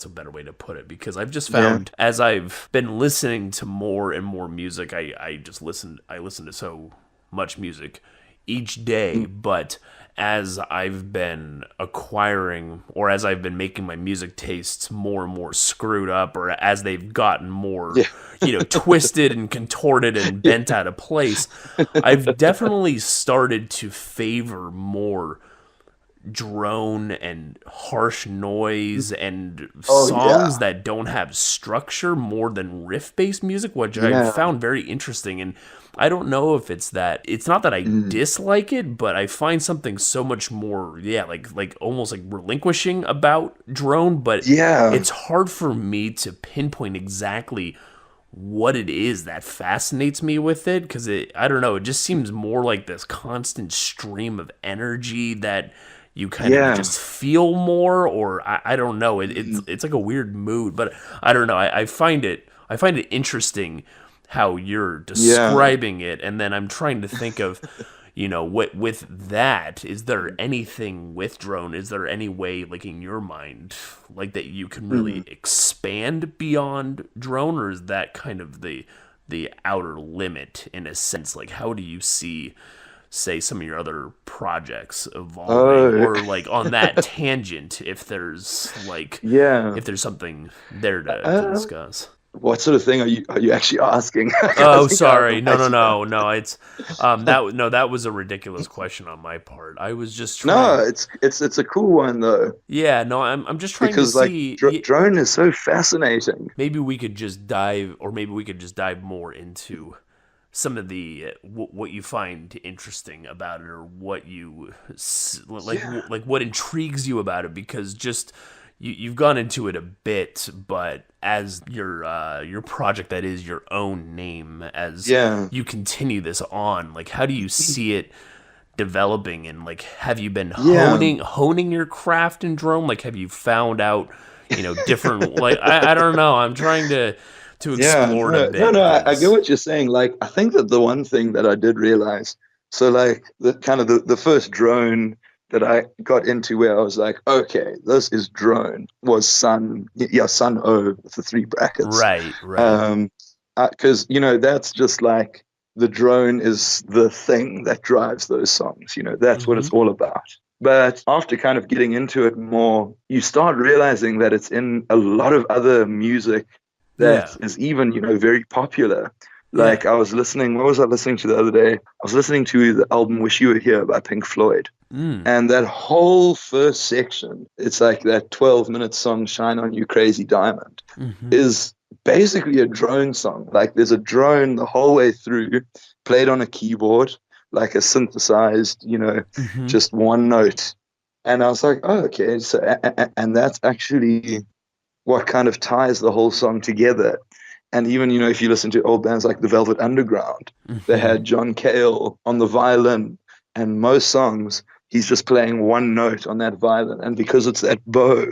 better way to put it because I've just Yeah. found as I've been listening to more and more music, I listen to so much music each day, but as I've been acquiring or as I've been making my music tastes more and more screwed up or as they've gotten more, Yeah. twisted and contorted and bent out of place, I've definitely started to favor more drone and harsh noise and Oh songs yeah. that don't have structure more than riff based music, which I Yeah. found very interesting. And I don't know if it's not that I Mm. dislike it, but I find something so much more, yeah, like almost like relinquishing about drone, but Yeah. it's hard for me to pinpoint exactly what it is that fascinates me with it because I don't know, it just seems more like this constant stream of energy that you kind of Yeah. just feel more or I don't know Mm. it's like a weird mood, but I don't know, I find it interesting how you're Yeah. describing it, and then I'm trying to think of what with that, is there anything with drone, is there any way like in your mind like that you can really Mm. expand beyond drone, or is that kind of the outer limit in a sense? Like how do you see say some of your other projects evolving, Oh, or like on that tangent yeah. if there's something there to Uh, discuss. what sort of thing are you actually asking? I Oh, think I sorry. No, no, might. no, no. It's that was a ridiculous question on my part. I was just No, trying. it's a cool one though, Yeah, no, I'm just trying to because like see. drone is so fascinating. Maybe we could just dive, or maybe we could just dive more into some of the what you find interesting about it, or what you Yeah. like what intrigues you about it, because just you've gone into it a bit, but as your project that is your own name, as Yeah. you continue this on, like how do you see it developing, and like have you been Yeah. honing your craft in drone? Like have you found out different, like I don't know, I'm trying to Yeah, explore it a no, no, bit no. I get because what you're saying. Like, I think that the one thing that I did realize, so like the kind of the first drone that I got into where I was like, okay, this is drone was Sun, yeah, Sun O with the three brackets. right. Um, because that's just like the drone is the thing that drives those songs. That's what it's Mm-hmm. all about. But after kind of getting into it more, you start realizing that it's in a lot of other music that Yeah. is even, very popular. Like Yeah. I was listening, what was I listening to the other day? I was listening to the album Wish You Were Here by Pink Floyd. Mm. And that whole first section, it's like that 12-minute song, Shine On You Crazy Diamond, Mm-hmm. is basically a drone song. Like there's a drone the whole way through, played on a keyboard, like a synthesized, Mm-hmm. just one note. And I was like, oh, okay. So, and that's actually what kind of ties the whole song together. And even, if you listen to old bands like the Velvet Underground, they Mm-hmm. had John Cale on the violin, and most songs, he's just playing one note on that violin. And because it's that bow,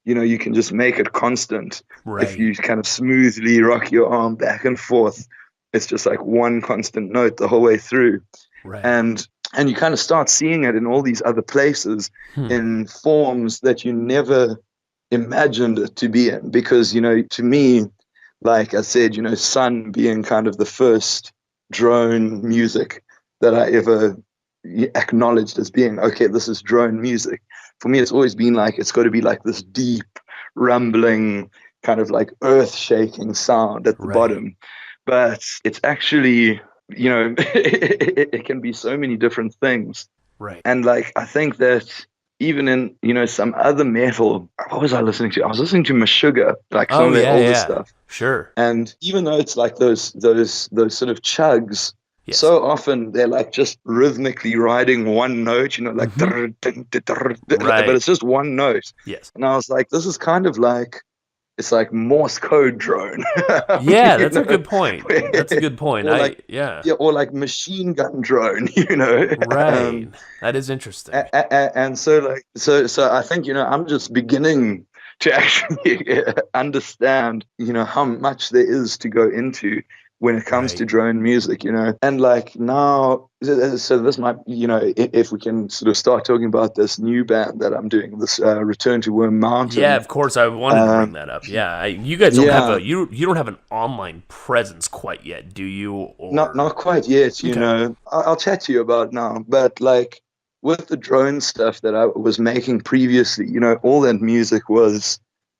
you can just make it constant. If Right. you kind of smoothly rock your arm back and forth, it's just like one constant note the whole way through. Right. And you kind of start seeing it in all these other places Hmm. in forms that you never imagined it to be in. Because, to me, like I said, Sun being kind of the first drone music that I ever acknowledged as being, okay, this is drone music. For me, it's always been like, it's got to be like this deep, rumbling, kind of like earth shaking sound at the Right. bottom. But it's actually, it can be so many different things. Right. And like, I think that even in, some other metal, what was I listening to? I was listening to Meshuggah, like some Oh of their yeah, older yeah. stuff. Sure. And even though it's like those sort of chugs, Yes. so often they're like just rhythmically riding one note, like, Hmm. but Right. it's just one note. Yes. And I was like, this is kind of like, it's like Morse code drone, Yeah, you that's a know, good point. That's a good point. or like, Yeah. yeah, or like machine gun drone, you know. Right. That is interesting. And so like, so I think, I'm just beginning to actually understand, how much there is to go into when it comes to Right. drone music, and like now, so this might, if we can sort of start talking about this new band that I'm doing, this Return to Worm Yeah, Mountain. of course. I wanted to bring Um, that up. Yeah, you guys don't have yeah, a you don't have an online presence quite yet, do you? not Or quite yet, okay. I'll chat to you about now, but like with the drone stuff that I was making previously, all that music was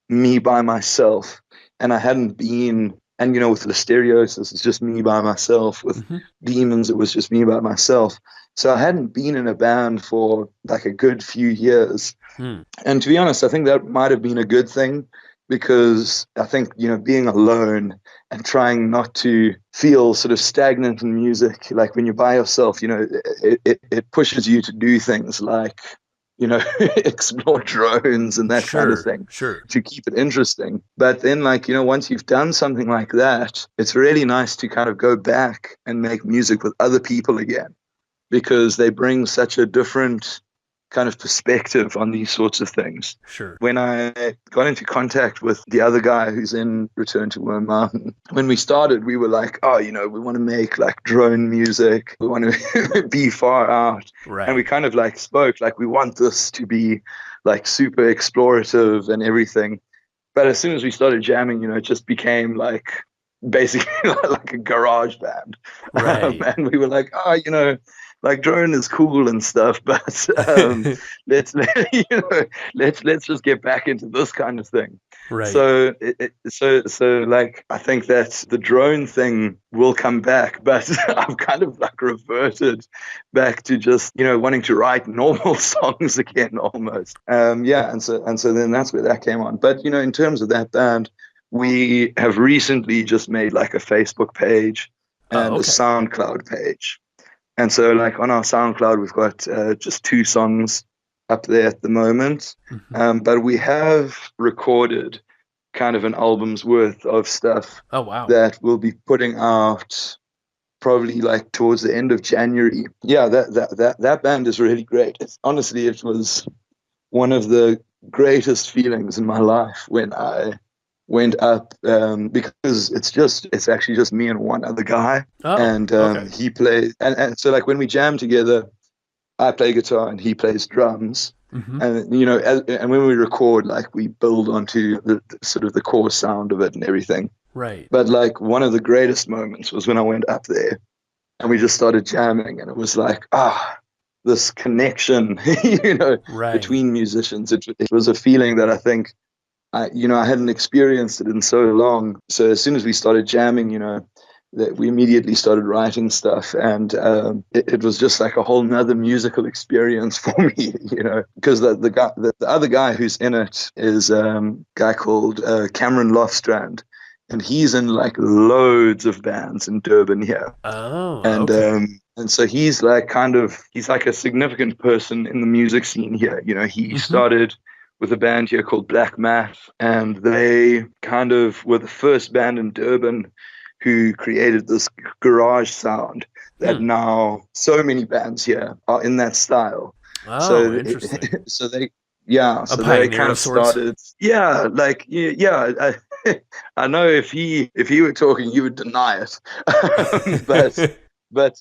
me by myself, and I hadn't been, and with Listeriosis, it's just me by myself. With Hmm. Demons, it was just me by myself. So I hadn't been in a band for like a good few years. Hmm. And to be honest, I think that might have been a good thing because I think, being alone and trying not to feel sort of stagnant in music, like when you're by yourself, it pushes you to do things like, explore drones and that kind of Sure. thing Sure. to keep it interesting. But then, like, once you've done something like that, it's really nice to kind of go back and make music with other people again because they bring such a different kind of perspective on these sorts of things. Sure. When I got into contact with the other guy who's in Return to Worm Mountain, when we started, we were like, oh, we want to make like drone music. We want to be far out. And we Right. kind of like spoke like we want this to be like super explorative and everything. But as soon as we started jamming, it just became like basically like a garage band. Right. And we were like, oh, like drone is cool and stuff, but let's let's just get back into this kind of thing. Right. So like I think that the drone thing will come back, but I've kind of like reverted back to just wanting to write normal songs again almost. Yeah, and so then that's where that came on. But in terms of that band, we have recently just made like a Facebook page Oh, and a okay. SoundCloud page. And so, like on our SoundCloud, we've got just 2 songs up there at the moment. Hmm. But we have recorded kind of an album's worth of stuff Oh, wow. that we'll be putting out probably like towards the end of January. Yeah, that band is really great. Honestly, it was one of the greatest feelings in my life when I went up because it's actually just me and one other guy, Oh, and okay. he plays, and so like when we jam together, I play guitar and he plays drums. Hmm. And and when we record, like we build onto the sort of the core sound of it and everything. Right. But like one of the greatest moments was when I went up there and we just started jamming, and it was like, this connection, Right. between musicians. It was a feeling that I think I hadn't experienced it in so long. So as soon as we started jamming, that we immediately started writing stuff, and it was just like a whole nother musical experience for me, because the other guy who's in it is a guy called Cameron Lofstrand, and he's in like loads of bands in Durban here, Oh, okay. and so he's like a significant person in the music scene here. He Hmm. started with a band here called Black Math, and they kind of were the first band in Durban who created this garage sound that Hmm. now so many bands here are in that style. Oh, So, interesting. so they, yeah, A so they pioneer kind of of sorts. started, yeah, like, yeah. I know if he were talking, you would deny it, but but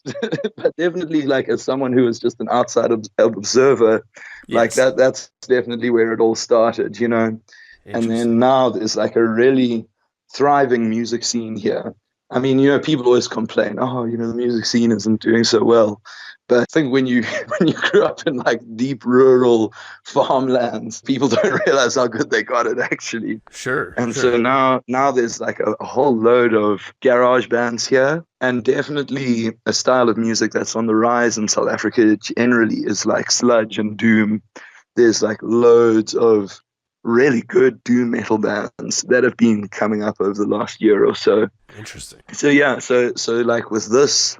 but definitely like as someone who is just an outside observer, like Yes. that's definitely where it all started. And then Interesting. now there's like a really thriving music scene here. I mean, people always complain, oh, the music scene isn't doing so well. But I think when you when you grew up in like deep rural farmlands, people don't realize how good they got it actually. Sure. And so Sure. now there's like a whole load of garage bands here, and definitely a style of music that's on the rise in South Africa generally is like sludge and doom. There's like loads of really good doom metal bands that have been coming up over the last year or so. Interesting. So yeah, so like with this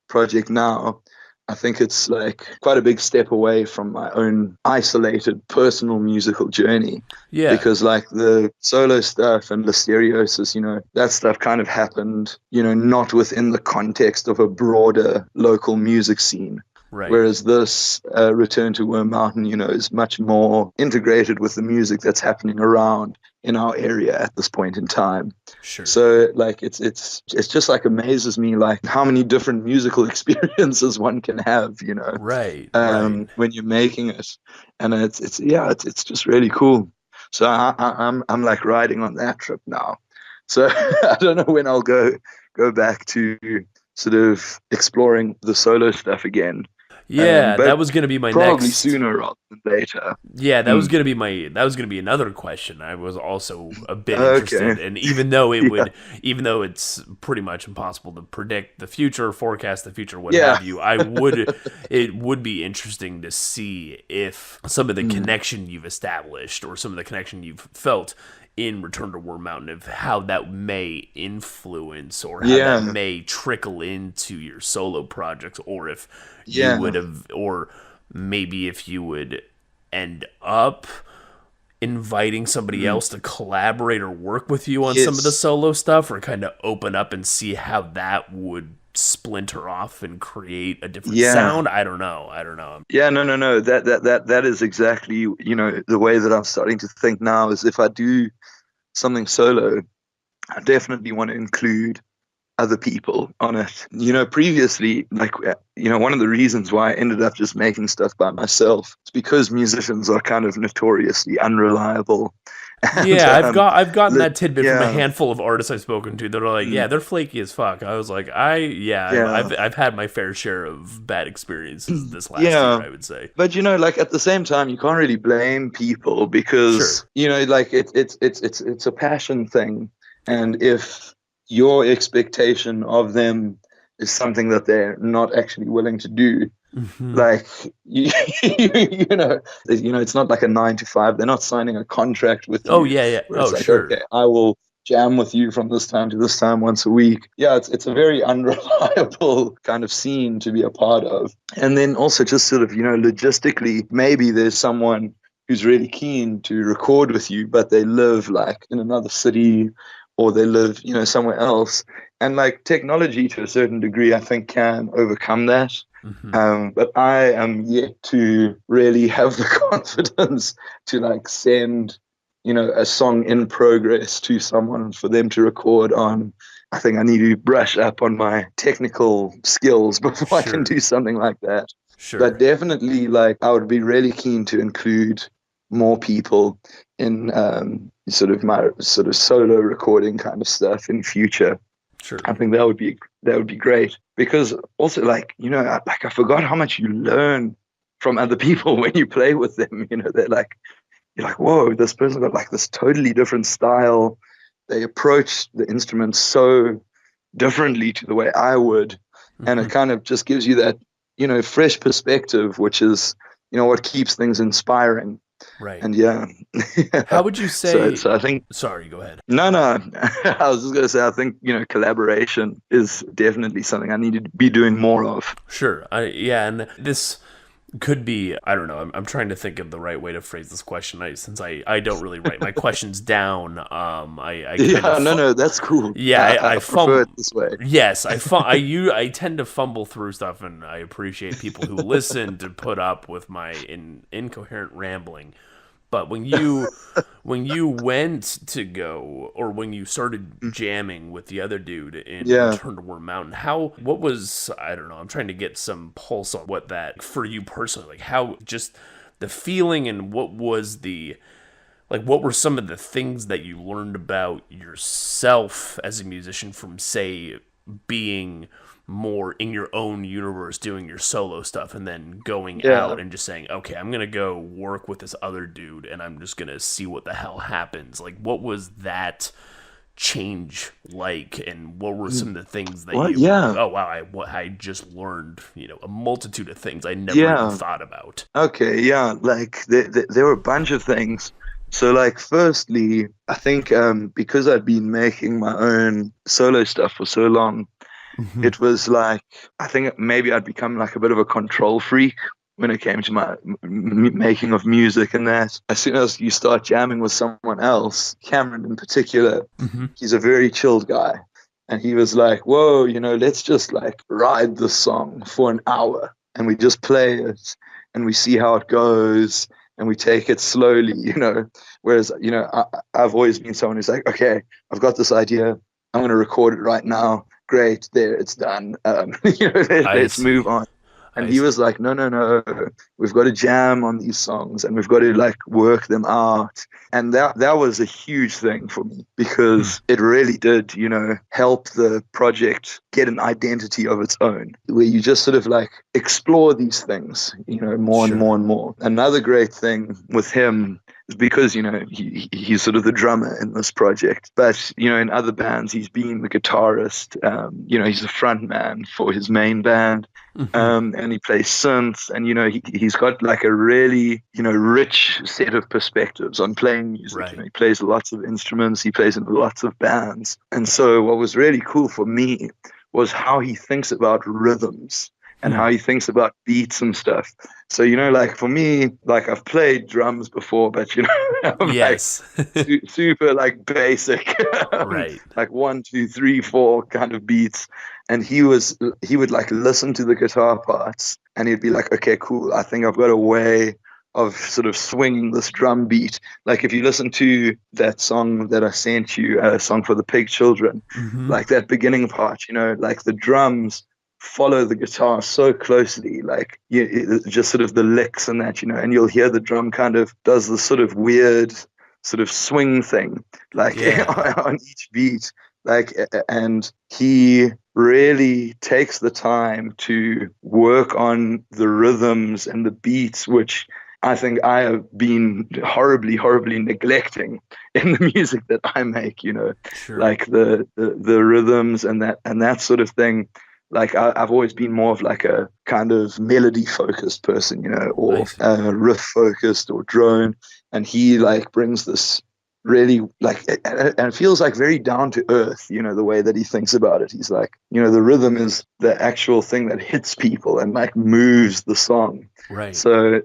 project now, I think it's like quite a big step away from my own isolated personal musical journey. Yeah. Because like the solo stuff and Listeriosis, that stuff kind of happened, not within the context of a broader local music scene. Right. Whereas this Return to Worm Mountain, is much more integrated with the music that's happening around in our area at this point in time. Sure. So like it's just like amazes me like how many different musical experiences one can have, Right. when you're making it, and it's just really cool. So I'm like riding on that trip now. So I don't know when I'll go back to sort of exploring the solo stuff again. Yeah, but that was going to be my probably next. sooner rather than later. Yeah, that was going to be another question. I was also a bit interested, and even though even though it's pretty much impossible to predict the future, forecast the future, what have you, it would be interesting to see if some of the connection you've established or some of the connection you've felt in Return to Worm Mountain, of how that may influence or how that may trickle into your solo projects, or if you would have, or maybe if you would end up inviting somebody else to collaborate or work with you on some of the solo stuff, or kind of open up and see how that would splinter off and create a different sound. I don't know. Yeah, no. That is exactly, the way that I'm starting to think now is if I do something solo, I definitely want to include other people on it. Previously, like, one of the reasons why I ended up just making stuff by myself is because musicians are kind of notoriously unreliable. And, I've gotten that tidbit from a handful of artists I've spoken to that are like, they're flaky as fuck. I was like, I've had my fair share of bad experiences this last year, I would say. But like at the same time, you can't really blame people because like it's a passion thing, and if your expectation of them is something that they're not actually willing to do, like it's not like a 9 to 5. They're not signing a contract with you. Okay, I will jam with you from this time to this time once a week. It's a very unreliable kind of scene to be a part of. And then also just sort of logistically, maybe there's someone who's really keen to record with you, but they live like in another city, or they live, somewhere else. And like technology to a certain degree, I think can overcome that. But I am yet to really have the confidence to like send, a song in progress to someone for them to record on. I think I need to brush up on my technical skills before I can do something like that. But definitely, like, I would be really keen to include more people in sort of my sort of solo recording kind of stuff in future. I think that would be great, because also like I forgot how much you learn from other people when you play with them. They're like, you're like, whoa, this person got like this totally different style. They approach the instrument so differently to the way I would, and it kind of just gives you that fresh perspective, which is what keeps things inspiring. Right. And how would you say? So I think. Sorry, go ahead. No. I was just going to say, I think collaboration is definitely something I need to be doing more of. Sure. And this could be, I don't know. I'm trying to think of the right way to phrase this question. Since I don't really write my questions down. That's cool. Yeah, I prefer it this way. Yes, I tend to fumble through stuff, and I appreciate people who listen to put up with my incoherent rambling. But when you went to go, or when you started jamming with the other dude in Return to Worm Mountain, what was, I don't know, I'm trying to get some pulse on what that, for you personally, like how just the feeling, and what was what were some of the things that you learned about yourself as a musician from, say, being more in your own universe doing your solo stuff, and then going out and just saying, okay, I'm gonna go work with this other dude and I'm just gonna see what the hell happens. Like, what was that change like, and what were some of the things that I just learned, a multitude of things I never even thought about. Okay, like there were a bunch of things. So like, firstly, I think because I've been making my own solo stuff for so long, Hmm. it was like, I think maybe I'd become like a bit of a control freak when it came to my making of music and that. As soon as you start jamming with someone else, Cameron in particular, Hmm. he's a very chilled guy. And he was like, whoa, let's just like ride the song for an hour and we just play it and we see how it goes and we take it slowly. Whereas, I've always been someone who's like, okay, I've got this idea. I'm going to record it right now. Great, there, it's done. I Let's see. move on. And I he see. was like, no, no, no, we've got to jam on these songs and we've got to like work them out. And that was a huge thing for me Hmm. because it really did, help the project get an identity of its own, where you just sort of like explore these things, more and Sure. more and more. Another great thing with him is because, he's sort of the drummer in this project, but, in other bands, he's been the guitarist, he's the front man for his main band. Hmm. And he plays synth, and he's got like a really rich set of perspectives on playing music. Right. He plays lots of instruments, he plays in lots of bands, and so what was really cool for me was how he thinks about rhythms and Hmm. how he thinks about beats and stuff. So like for me, like I've played drums before, but I'm like Yes. super like basic, Right. like 1, 2, 3, 4 kind of beats. And he would like listen to the guitar parts and he'd be like, okay, cool. I think I've got a way of sort of swinging this drum beat. Like if you listen to that song that I sent you, a song for the Pig Children, Hmm. like that beginning part, like the drums follow the guitar so closely, like just sort of the licks and that, and you'll hear the drum kind of does this sort of weird sort of swing thing, like Yeah. on each beat, like, and he really takes the time to work on the rhythms and the beats, which I think I have been horribly, horribly neglecting in the music that I make, Sure. like the rhythms and that sort of thing. Like I've always been more of like a kind of melody focused person, I or see. riff focused or drone. And he like brings this really like, and it feels like very down to earth, the way that he thinks about it. He's like, the rhythm is the actual thing that hits people and like moves the song. Right. So,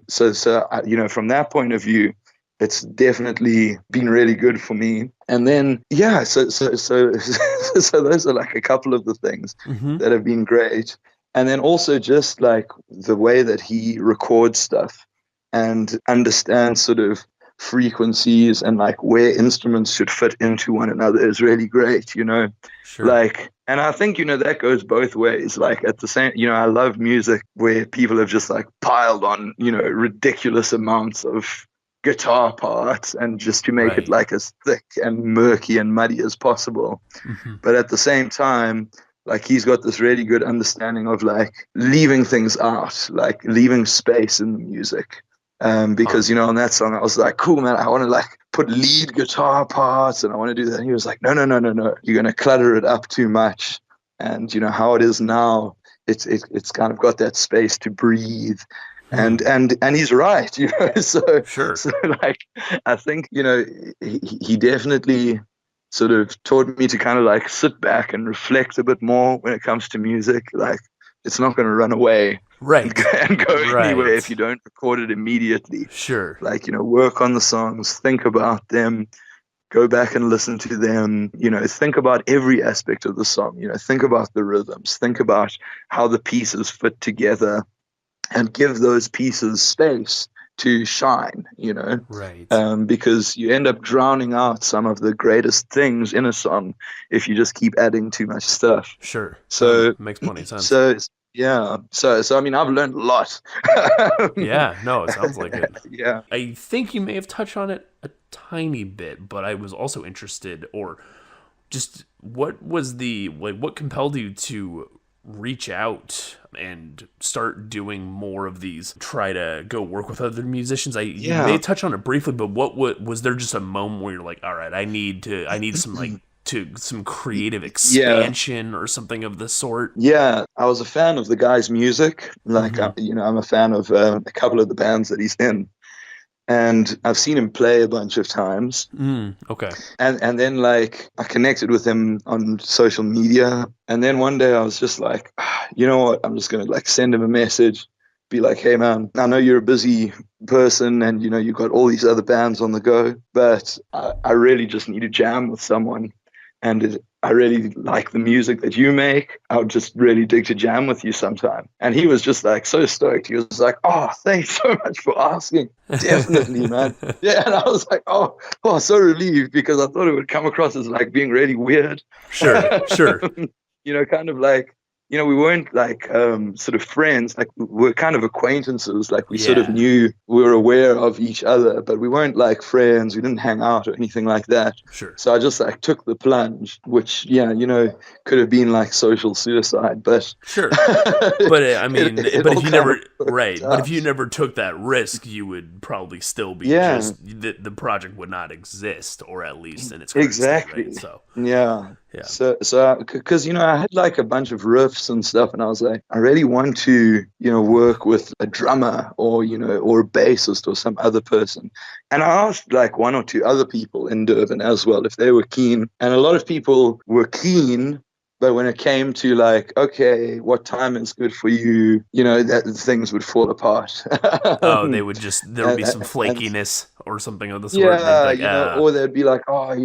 from that point of view, it's definitely been really good for me. And then, yeah, so those are like a couple of the things Hmm. that have been great. And then also just like the way that he records stuff and understands sort of frequencies and like where instruments should fit into one another is really great. Sure. Like, and I think, that goes both ways. Like at the same, I love music where people have just like piled on, ridiculous amounts of guitar parts and just to make it Right. like as thick and murky and muddy as possible. Hmm. But at the same time, like he's got this really good understanding of like leaving things out, like leaving space in the music. Huh. Because on that song I was like, cool man, I want to like put lead guitar parts and I want to do that. And he was like, no, no, no, no, no, you're gonna clutter it up too much. And how it is now, it's kind of got that space to breathe. Hmm. And he's right, So Sure. so like I think he definitely sort of taught me to kind of like sit back and reflect a bit more when it comes to music. Like it's not going to run away and go, Right. and go anywhere if Right. you don't record it immediately. Sure. Like, work on the songs, think about them, go back and listen to them, think about every aspect of the song, think about the rhythms, think about how the pieces fit together and give those pieces space to shine. Right. Because you end up drowning out some of the greatest things in a song if you just keep adding too much stuff. Sure. So, Makes plenty of sense. so yeah. So I mean, I've learned a lot. Yeah. No, it sounds like it. Yeah. I think you may have touched on it a tiny bit, but I was also interested, or just what compelled you to reach out and start doing more of these, try to go work with other musicians? You may Yeah. touch on it briefly, but what was there just a moment where you're like, all right, I need some like to some creative Yeah. expansion or something of the sort? Yeah. I was a fan of the guy's music. Like, Hmm. I'm a fan of a couple of the bands that he's in. and I've seen him play a bunch of times. Okay. And then like I connected with him on social media, and then one day I was just like, you know what, I'm just gonna like send him a message, be like, hey man, I know you're a busy person and you know you've got all these other bands on the go, but I really just need to jam with someone, and I really like the music that you make. I would just really dig to jam with you sometime. And he was just like so stoked. He was like, oh, thanks so much for asking. Definitely, man. Yeah. And I was like, oh, so relieved, because I thought it would come across as like being really weird. Sure. Kind of like, we weren't like sort of friends, like we're kind of acquaintances, like we sort of knew, we were aware of each other, but we weren't like friends, we didn't hang out or anything like that. Sure. So I just like took the plunge, which could have been like social suicide, but sure. But I mean, but if you never took that risk, you would probably still be just the project would not exist, or at least in its current state, right? So so because I had like a bunch of riffs and stuff, and I was like, I really want to work with a drummer or or a bassist or some other person. And I asked like one or two other people in Durban as well if they were keen, and a lot of people were keen. But when it came to like, okay, what time is good for you, that things would fall apart. There would be some flakiness or something of the sort. Or they'd be like, my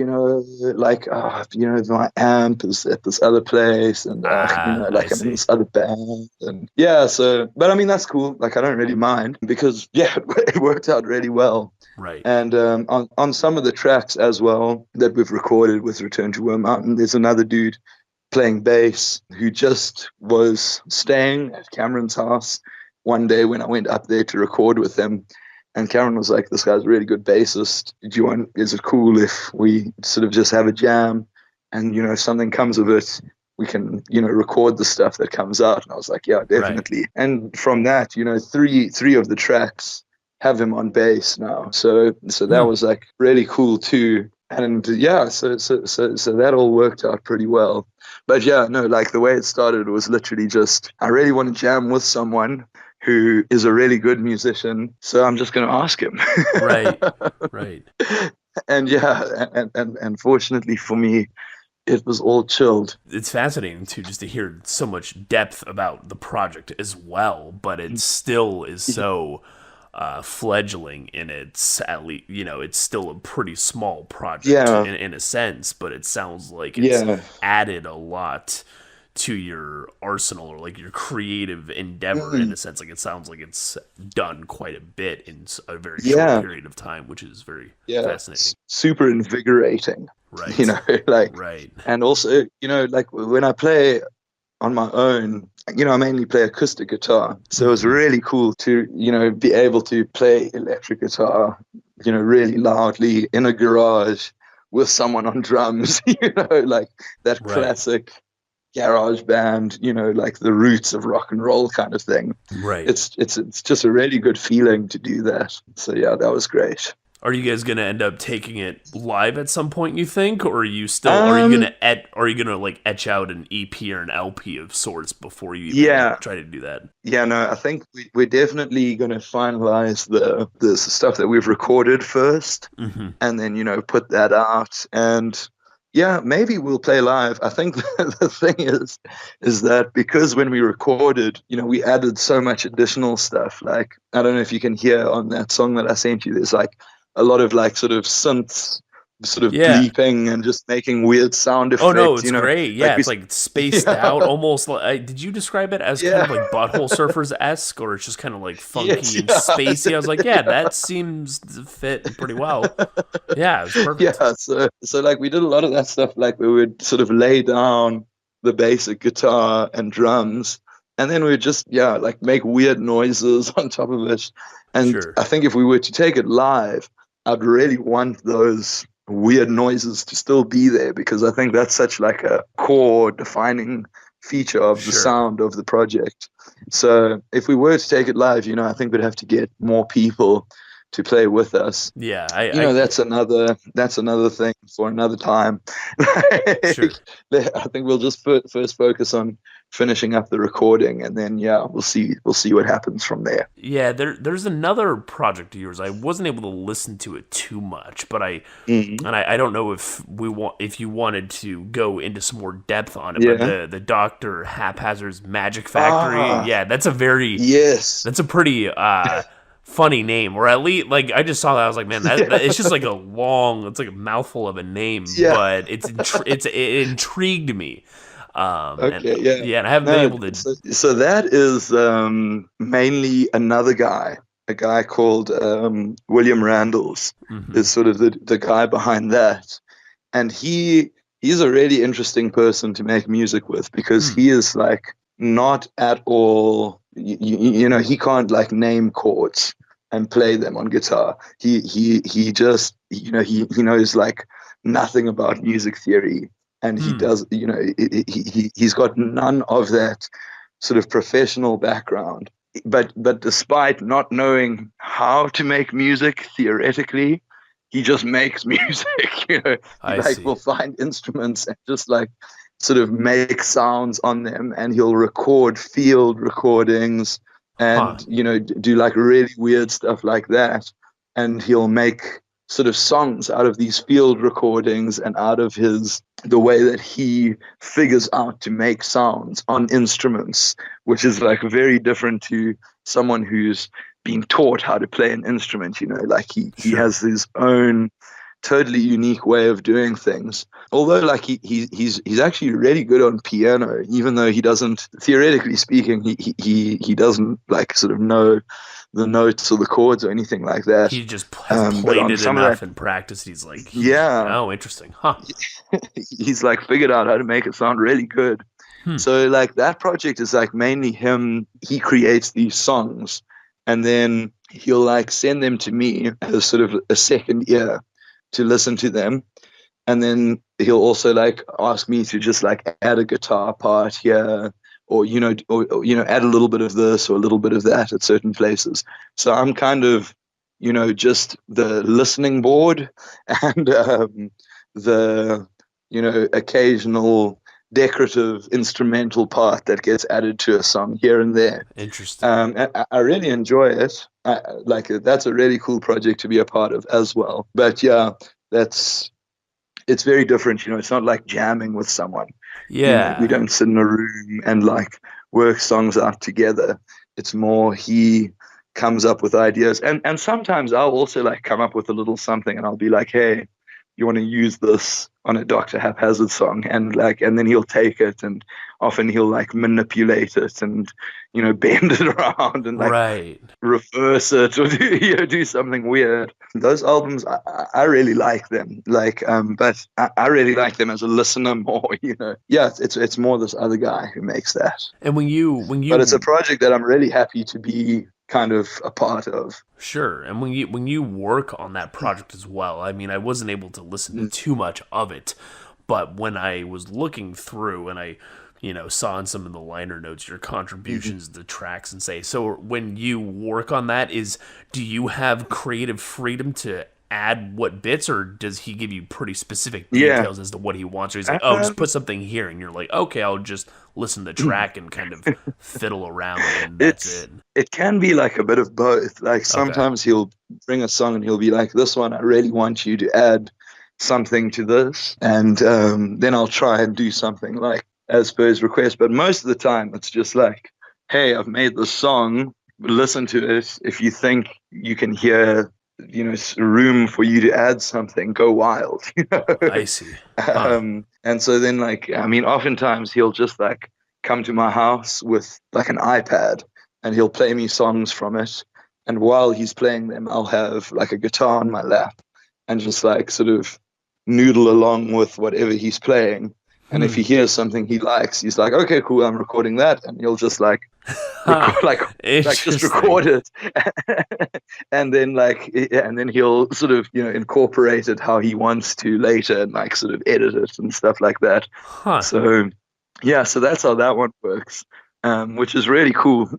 amp is at this other place, and I'm in this other band, and but I mean that's cool. Like I don't really mind, because it worked out really well. Right. And on some of the tracks as well that we've recorded with Return to Worm Mountain, there's another dude playing bass who just was staying at Cameron's house one day when I went up there to record with him. And Cameron was like, this guy's a really good bassist. Is it cool if we sort of just have a jam, and if something comes of it, we can record the stuff that comes out? And I was like, yeah, definitely. Right. And from that, three of the tracks have him on bass now, so that was like really cool too. And so that all worked out pretty well. But like the way it started was literally just, I really want to jam with someone who is a really good musician, so I'm just going to ask him. Right. And and fortunately for me, it was all chilled. It's fascinating too, just to hear so much depth about the project as well, but it still is so fledgling in its, at least it's still a pretty small project in a sense, but it sounds like it's added a lot to your arsenal, or like your creative endeavor in a sense. Like it sounds like it's done quite a bit in a very short period of time, which is very fascinating. Super invigorating, right? Right. And also like when I play on my own, I mainly play acoustic guitar. So it was really cool to, be able to play electric guitar, really loudly in a garage with someone on drums, like that classic garage band, like the roots of rock and roll kind of thing. Right. It's just a really good feeling to do that. So that was great. Are you guys gonna end up taking it live at some point, you think, or are you still are you gonna like etch out an EP or an LP of sorts before you even try to do that? I think we're definitely gonna finalize the stuff that we've recorded first, and then put that out, and maybe we'll play live. I think the thing is that because when we recorded, we added so much additional stuff. Like, I don't know if you can hear on that song that I sent you, there's like a lot of like sort of synths sort of bleeping and just making weird sound effects. Oh no, it's great. Yeah, it's like spaced out almost. Like, did you describe it as kind of like Butthole Surfers-esque, or it's just kind of like funky and spacey? I was like, that seems to fit pretty well. Yeah, it was perfect. Yeah, so like we did a lot of that stuff. Like we would sort of lay down the basic guitar and drums, and then we would just like make weird noises on top of it. And I think if we were to take it live, I'd really want those weird noises to still be there, because I think that's such like a core defining feature of the sound of the project. So if we were to take it live, I think we'd have to get more people to play with us. Yeah, that's another thing for another time. I think we'll just first focus on finishing up the recording, and then we'll see what happens from there. Yeah, there's another project of yours. I wasn't able to listen to it too much, but I don't know if you wanted to go into some more depth on it. But Yeah. the Doctor Haphazard's Magic Factory, Ah, yeah, that's yes. a pretty funny name, or at least like I just saw that I was like, man, that it's just like it's like a mouthful of a name, Yeah. but it intrigued me. Okay, and, yeah. and I haven't been No, able to. so that is mainly another guy, a guy called William Randalls Mhm. is sort of the guy behind that. And he's a really interesting person to make music with, because Hmm. he is like not at all, he can't like name chords and play them on guitar. He just, he knows like nothing about music theory, and he Hmm. does, he's got none of that sort of professional background. But despite not knowing how to make music theoretically, he just makes music. He I like see. will find instruments and just like sort of make sounds on them, and he'll record field recordings, Huh. and do like really weird stuff like that, and he'll make sort of songs out of these field recordings and out of the way that he figures out to make sounds on instruments, which is like very different to someone who's being taught how to play an instrument. Like he Sure. has his own totally unique way of doing things. Although like he's actually really good on piano, even though he doesn't, theoretically speaking, he doesn't like sort of know the notes or the chords or anything like that. He just has But played on it some of enough that, and practiced. He's yeah, oh, interesting, huh? he's like figured out how to make it sound really good. Hmm. So like that project is like mainly him. He creates these songs, and then he'll like send them to me as sort of a second ear to listen to them. And then he'll also like ask me to just like add a guitar part here, or add a little bit of this or a little bit of that at certain places. So I'm kind of just the listening board, and the occasional decorative instrumental part that gets added to a song here and there. Interesting. I really enjoy it. Like that's a really cool project to be a part of as well. But yeah, that's it's very different. It's not like jamming with someone. We Yeah. don't sit in a room and like work songs out together. It's more he comes up with ideas, and sometimes I'll also like come up with a little something, and I'll be like, hey, you want to use this on a Dr. Haphazard song, and then he'll take it, and often he'll like manipulate it and bend it around and like Right. reverse it, or do something weird. Those albums, I really like them. Like, but I really like them as a listener more. Yeah, it's more this other guy who makes that. And But it's a project that I'm really happy to be kind of a part of. sure, and when you work on that project as well, I mean, I wasn't able to listen to Mm, too much of it, but when I was looking through and I, saw in some of the liner notes your mhm. contributions to the tracks and say, so when you work on that, do you have creative freedom to add what bits, or does he give you pretty specific Yeah. details as to what he wants, or he's like, oh, just put something here, and you're like, okay, I'll just listen to the track and kind of fiddle around and that's it. It can be like a bit of both. Like Okay. sometimes he'll bring a song and he'll be like, "This one, I really want you to add something to this," and then I'll try and do something like as per his request. But most of the time, it's just like, "Hey, I've made this song. Listen to it. If you think you can hear, room for you to add something, go wild." I see. Huh. And so then, like, I mean, oftentimes he'll just like come to my house with like an iPad, and he'll play me songs from it. And while he's playing them, I'll have like a guitar on my lap and just like sort of noodle along with whatever he's playing. And if Hmm. he hears something he likes, he's like, "Okay, cool, I'm recording that," and he'll just like Huh. record like just Interesting. record it, and then he'll sort of incorporate it how he wants to later, and like sort of edit it and stuff like that. Huh. So yeah, so that's how that one works, which is really cool.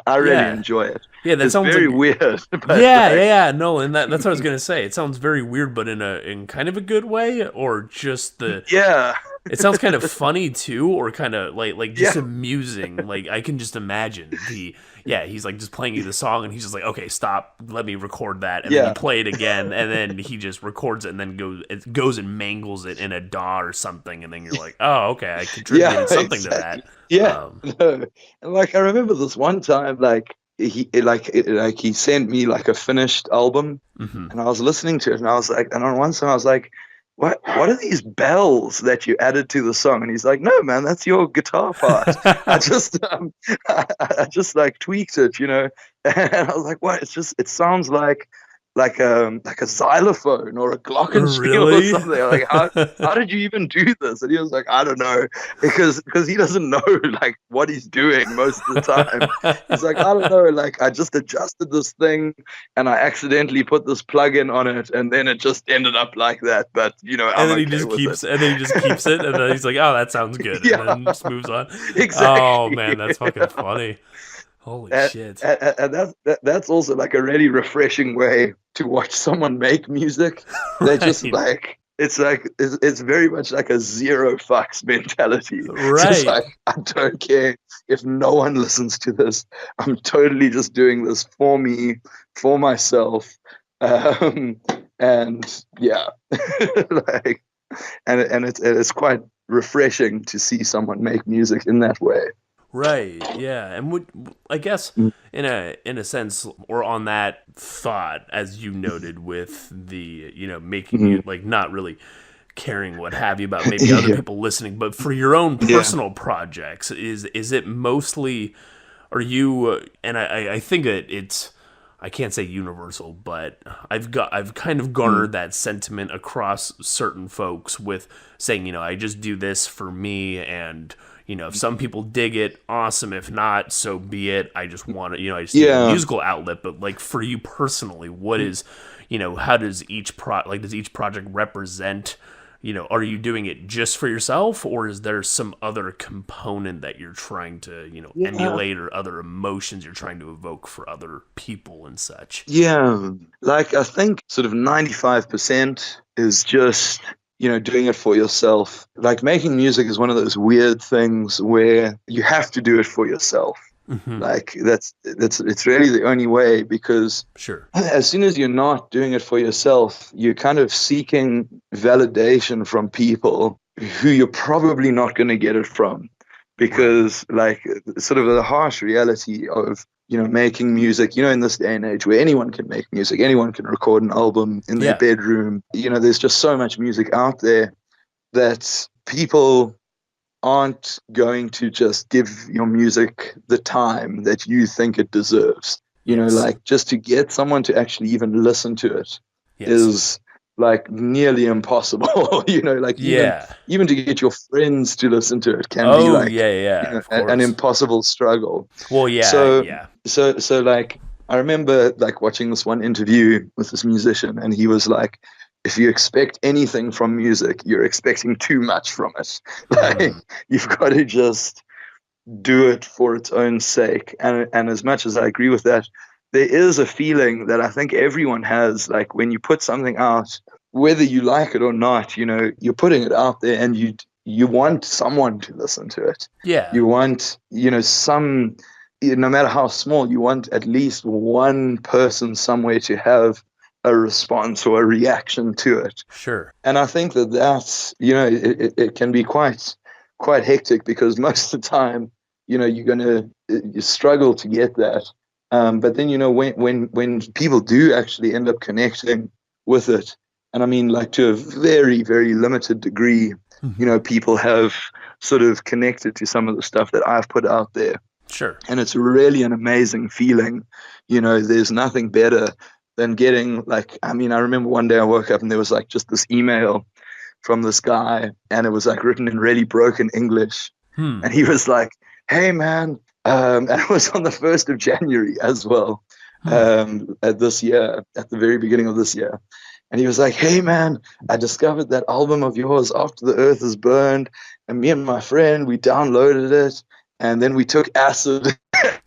I really Yeah. enjoy it. Yeah, that It's sounds very like weird, but yeah, yeah, like yeah. No, and that's what I was gonna say. It sounds very weird, but in kind of a good way, or just the yeah, It sounds kind of funny too, or kind of like just Yeah, amusing. Like I can just imagine he's like just playing you the song, and he's just like, okay, stop, let me record that, and then you yeah, play it again, and then he just records it, and then goes and mangles it in a DAW or something, and then you're like, oh, okay, I yeah, contributed something to exactly. that. Yeah, Um, no. And like I remember this one time, like he sent me like a finished album, mhm. and I was listening to it, and I was like, and on one song I was like, what are these bells that you added to the song? And he's like, no, man, that's your guitar part. I just I just like tweaked it, you know. And I was like, what? It sounds like a xylophone or a glockenspiel or Really? something. Like how did you even do this? And he was like, I don't know, because he doesn't know like what he's doing most of the time. He's like, I don't know, like I just adjusted this thing and I accidentally put this plug-in on it, and then it just ended up like that. But you know, And I'm then he okay just with it. keeps, and then he just keeps it, and then he's like, "Oh, that sounds good," and Yeah, then just moves on. Oh exactly. man, that's fucking funny. Holy And, shit! and that's also like a really refreshing way to watch someone make music. They just Right, it's very much like a zero fucks mentality. Just right. like I don't care if no one listens to this. I'm totally just doing this for me, for myself. Um, and yeah, like and it's quite refreshing to see someone make music in that way. Right. Yeah. And I guess in a sense, or on that thought, as you noted with the making Mm-hmm. you like not really caring what have you about maybe other Yeah, people listening, but for your own yeah. personal projects, is it mostly are you and I think it's I can't say universal, but I've kind of Mm. garnered that sentiment across certain folks with saying, I just do this for me, and if some people dig it, awesome. If not, so be it. I just want to, I just need a Yeah. musical outlet. But like for you personally, what is, how does does each project represent? Are you doing it just for yourself, or is there some other component that you're trying to, Yeah. emulate, or other emotions you're trying to evoke for other people and such? Yeah. Like I think sort of 95% is just, doing it for yourself. Like making music is one of those weird things where you have to do it for yourself. Hmm. Like it's really the only way, because Sure. as soon as you're not doing it for yourself, you're kind of seeking validation from people who you're probably not going to get it from. Right. Because, like, sort of the harsh reality of, making music, in this day and age where anyone can make music, anyone can record an album in their Yeah. bedroom, there's just so much music out there that people aren't going to just give your music the time that you think it deserves. Yes. Like just to get someone to actually even listen to it Yes. is like nearly impossible. Like Yeah. even to get your friends to listen to it can be Oh like, yeah. Yeah. Of an course. impossible struggle. Well. Yeah. So Yeah. so like I remember like watching this one interview with this musician, and he was like, if you expect anything from music, you're expecting too much from it. Like Hmm. you've got to just do it for its own sake. And as much as I agree with that, there is a feeling that I think everyone has, like when you put something out, whether you like it or not, you're putting it out there, and you want someone to listen to it. Yeah. You want, no matter how small, you want at least one person somewhere to have a response or a reaction to it. Sure. And I think that that's, it can be quite hectic, because most of the time, you're going to you struggle to get that. But then, when people do actually end up connecting with it, and I mean, like to a very, very limited degree, Hmm. people have sort of connected to some of the stuff that I've put out there. Sure. And it's really an amazing feeling. There's nothing better than getting, like, I mean, I remember one day I woke up and there was like just this email from this guy, and it was like written in really broken English. Hmm. And he was like, hey man, and it was on the 1st of January as well, Hmm. at this year, at the very beginning of this year. And he was like, hey man, I discovered that album of yours, After the Earth is Burned, and me and my friend, we downloaded it, and then we took acid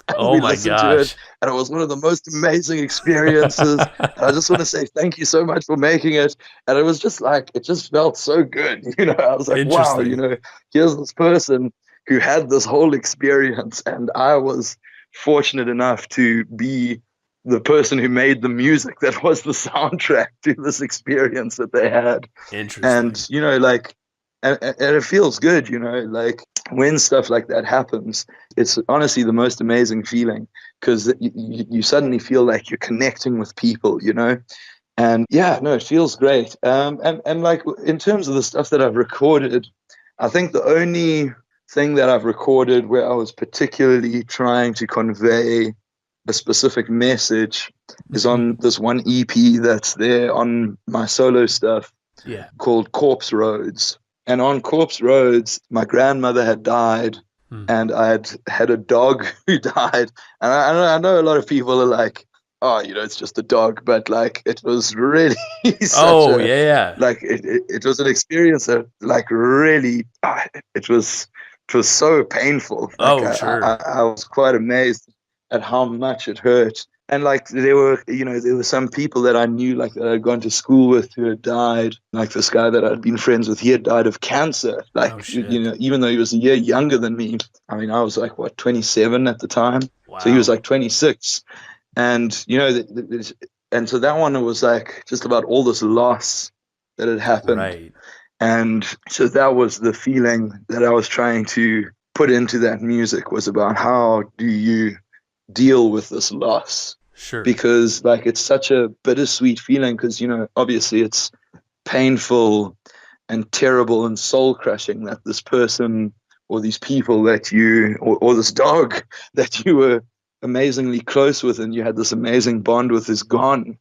And Oh we my listened to it, gosh. and it was one of the most amazing experiences. And I just want to say thank you so much for making it. And it was just like, it just felt so good. I was like, wow, Interesting. here's this person who had this whole experience, and I was fortunate enough to be the person who made the music that was the soundtrack to this experience that they had. Interesting. And like, and it feels good, like when stuff like that happens, it's honestly the most amazing feeling, because you suddenly feel like you're connecting with people, and yeah, no, it feels great. And like in terms of the stuff that I've recorded, I think the only thing that I've recorded where I was particularly trying to convey a specific message is Mhm. on this one EP that's there on my solo stuff Yeah. called Corpse Roads. And on Corpse Roads, my grandmother had died, Hmm. and I had a dog who died. And I know a lot of people are like, oh, it's just a dog. But like, it was really such Oh a, yeah, yeah. like, it was an experience that like really, it was so painful. Like, Oh sure. I was quite amazed at how much it hurt. And like there were some people that I knew, like that I'd gone to school with, who had died. Like this guy that I'd been friends with, he had died of cancer. Oh Like, shit. even though he was a year younger than me. I mean, I was like, what, 27 at the time. So he was Wow. like 26. And and so that one was like just about all this loss that had happened. Right. And so that was the feeling that I was trying to put into that music, was about how do you deal with this loss, Sure. because like it's such a bittersweet feeling, because obviously it's painful and terrible and soul crushing that this person, or these people that or this dog that you were amazingly close with and you had this amazing bond with, is gone.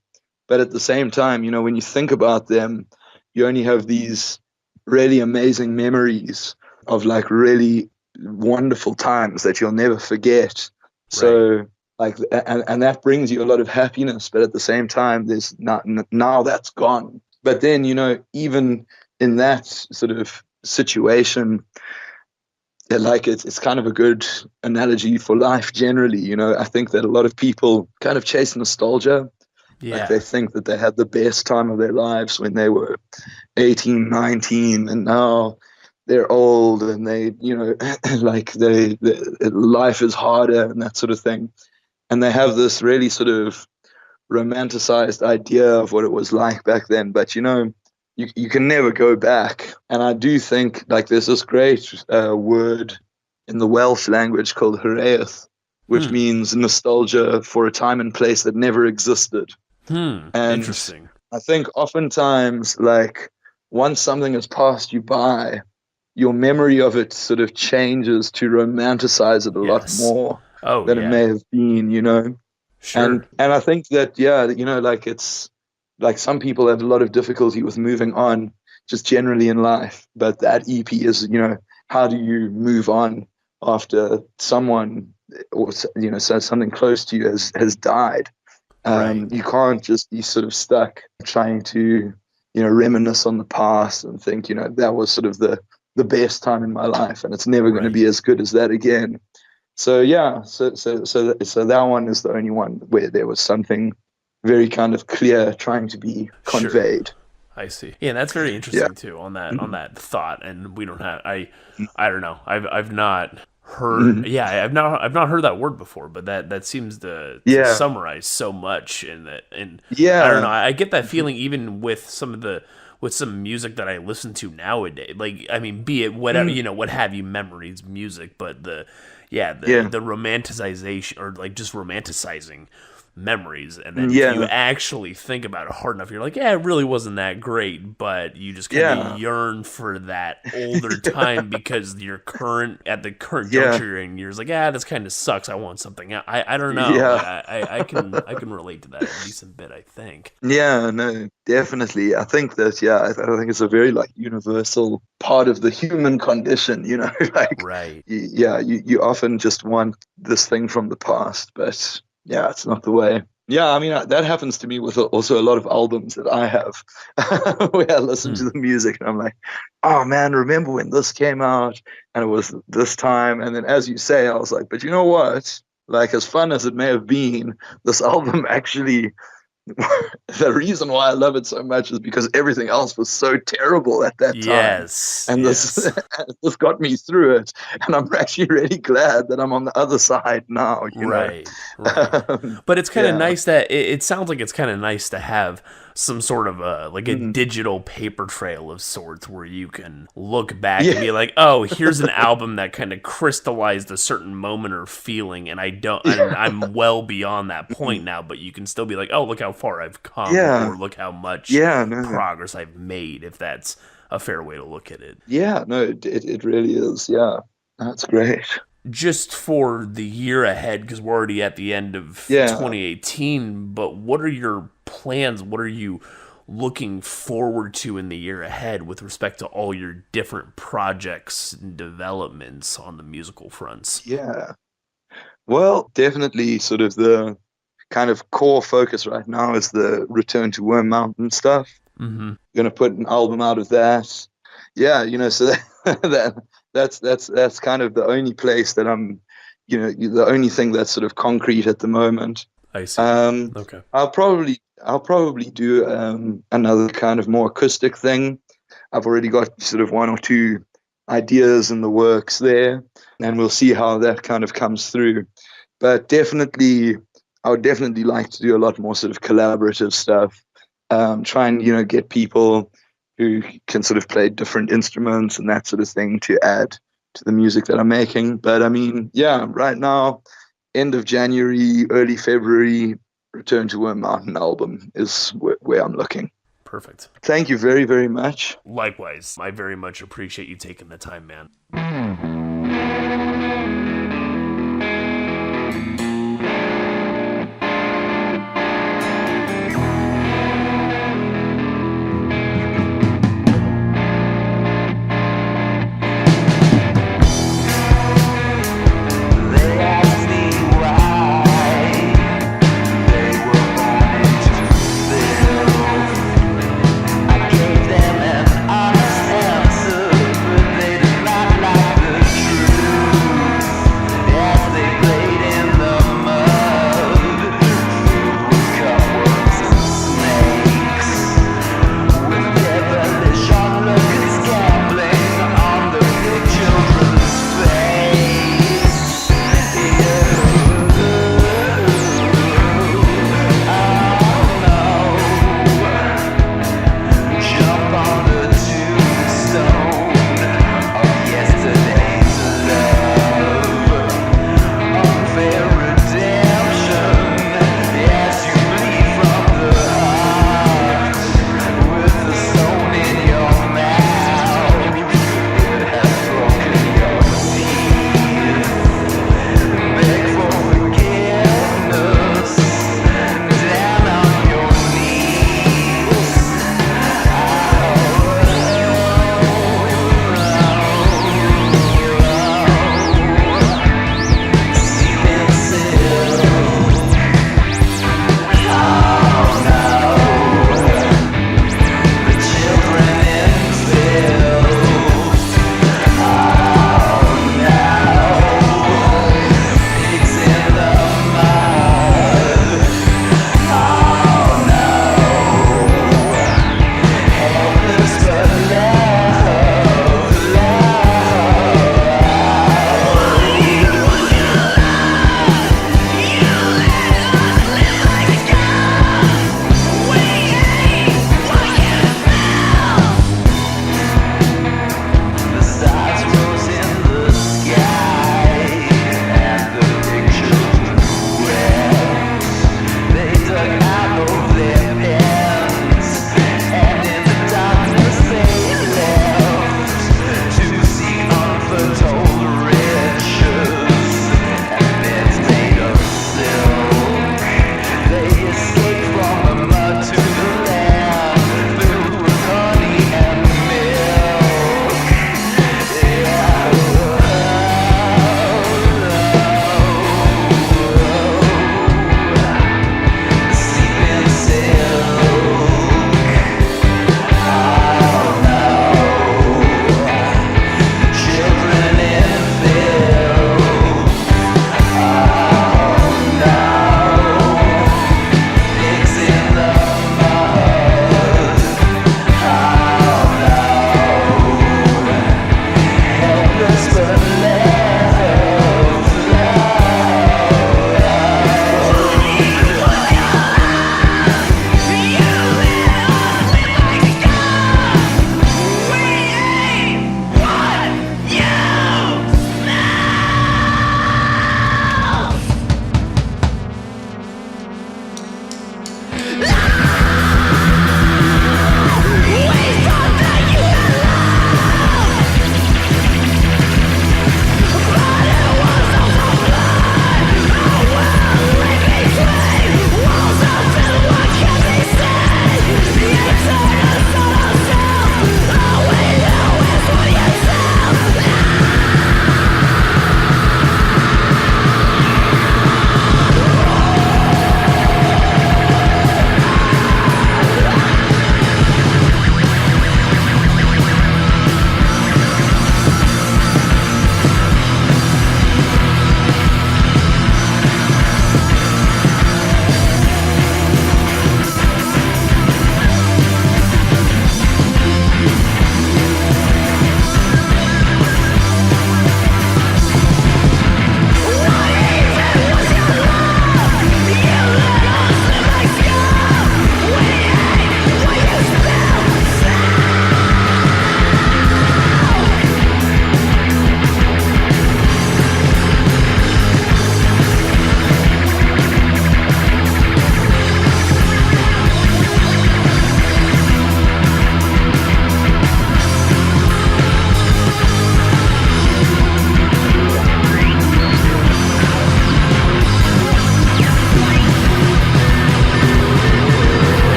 But at the same time, when you think about them, you only have these really amazing memories of like really wonderful times that you'll never forget. Right. So like, and that brings you a lot of happiness, but at the same time, there's not, now that's gone. But then, even in that sort of situation, like it's kind of a good analogy for life generally. I think that a lot of people kind of chase nostalgia. Like they Yeah. think that they had the best time of their lives when they were 18, 19, and now they're old, and they, like life is harder and that sort of thing. And they have this really sort of romanticized idea of what it was like back then. But you can never go back. And I do think like there's this great word in the Welsh language called hiraeth, which Hmm. means nostalgia for a time and place that never existed. Hmm. And Interesting. I think oftentimes, like, once something has passed you by, your memory of it sort of changes to romanticize it a lot Yes. more Oh than it yeah. may have been. Sure. And I think that, yeah, like it's like some people have a lot of difficulty with moving on just generally in life. But that EP is, how do you move on after someone, or so something close to you has died? Right. You can't just be sort of stuck trying to, reminisce on the past and think, that was sort of the best time in my life, and it's never going to Right. be as good as that again. So yeah, so that one is the only one where there was something very kind of clear trying to be Sure. conveyed. I see. Yeah, that's very Yeah. interesting too on Mhm. that thought. And we don't have I don't know. I've not heard Mhm. yeah, I've not heard that word before, but that seems to Yeah. summarize so much in that. And I don't know. Yeah. I get that Mhm. feeling even with some music that I listen to nowadays. Like I mean, be it whatever, Mm. what have you, memories, music, but Yeah. the romanticization, or like just romanticizing memories. And then if you Yeah. actually think about it hard enough, you're like, yeah, it really wasn't that great, but you just kind of Yeah. yearn for that older time because you're at the current Yeah. juncture in years, like, yeah, this kind of sucks, I want something else. I don't know, like Yeah. I can relate to that a decent bit, I think. Yeah, no, definitely. I think that, yeah, I think it's a very like universal part of the human condition, like, Right. yeah, you often just want this thing from the past, but yeah, it's not the way. Yeah, I mean, that happens to me with also a lot of albums that I have where I listen to Hmm. the music and I'm like, oh man, remember when this came out and it was this time? And then as you say, I was like, but you know what? like as fun as it may have been, this album actually, the reason why I love it so much is because everything else was so terrible at that time. Yes, And this yes. this got me through it. And I'm actually really glad that I'm on the other side now, you know. Right, right. But it's kind of Yeah. nice that it sounds like it's kind of nice to have some sort of like a Mm. digital paper trail of sorts where you can look back and Yeah. be like, oh, here's an album that kind of crystallized a certain moment or feeling, and Yeah. I'm well beyond that point now, but you can still be like, oh, look how far I've come, Yeah. or look how much Yeah. No. progress I've made, if that's a fair way to look at it. Yeah. No, it really is. Yeah. That's great. Just for the year ahead, because we're already at the end of Yeah. 2018, but what are your plans? What are you looking forward to in the year ahead with respect to all your different projects and developments on the musical fronts? Yeah. Well, definitely sort of the kind of core focus right now is the Return to Worm Mountain stuff. Mm-hmm. Going to put an album out of that. Yeah, you know, so that's kind of the only place that I'm, you know, the only thing that's sort of concrete at the moment. I see. Um, Okay. I'll probably do another kind of more acoustic thing. I've already got sort of one or two ideas in the works there, and we'll see how that kind of comes through. But definitely, I would definitely like to do a lot more sort of collaborative stuff. Try and get people who can sort of play different instruments and that sort of thing to add to the music that I'm making. But I mean, yeah, right now, end of January, early February, Return to Worm Mountain album is where I'm looking. Perfect. Thank you very, very much. Likewise, I very much appreciate you taking the time, man.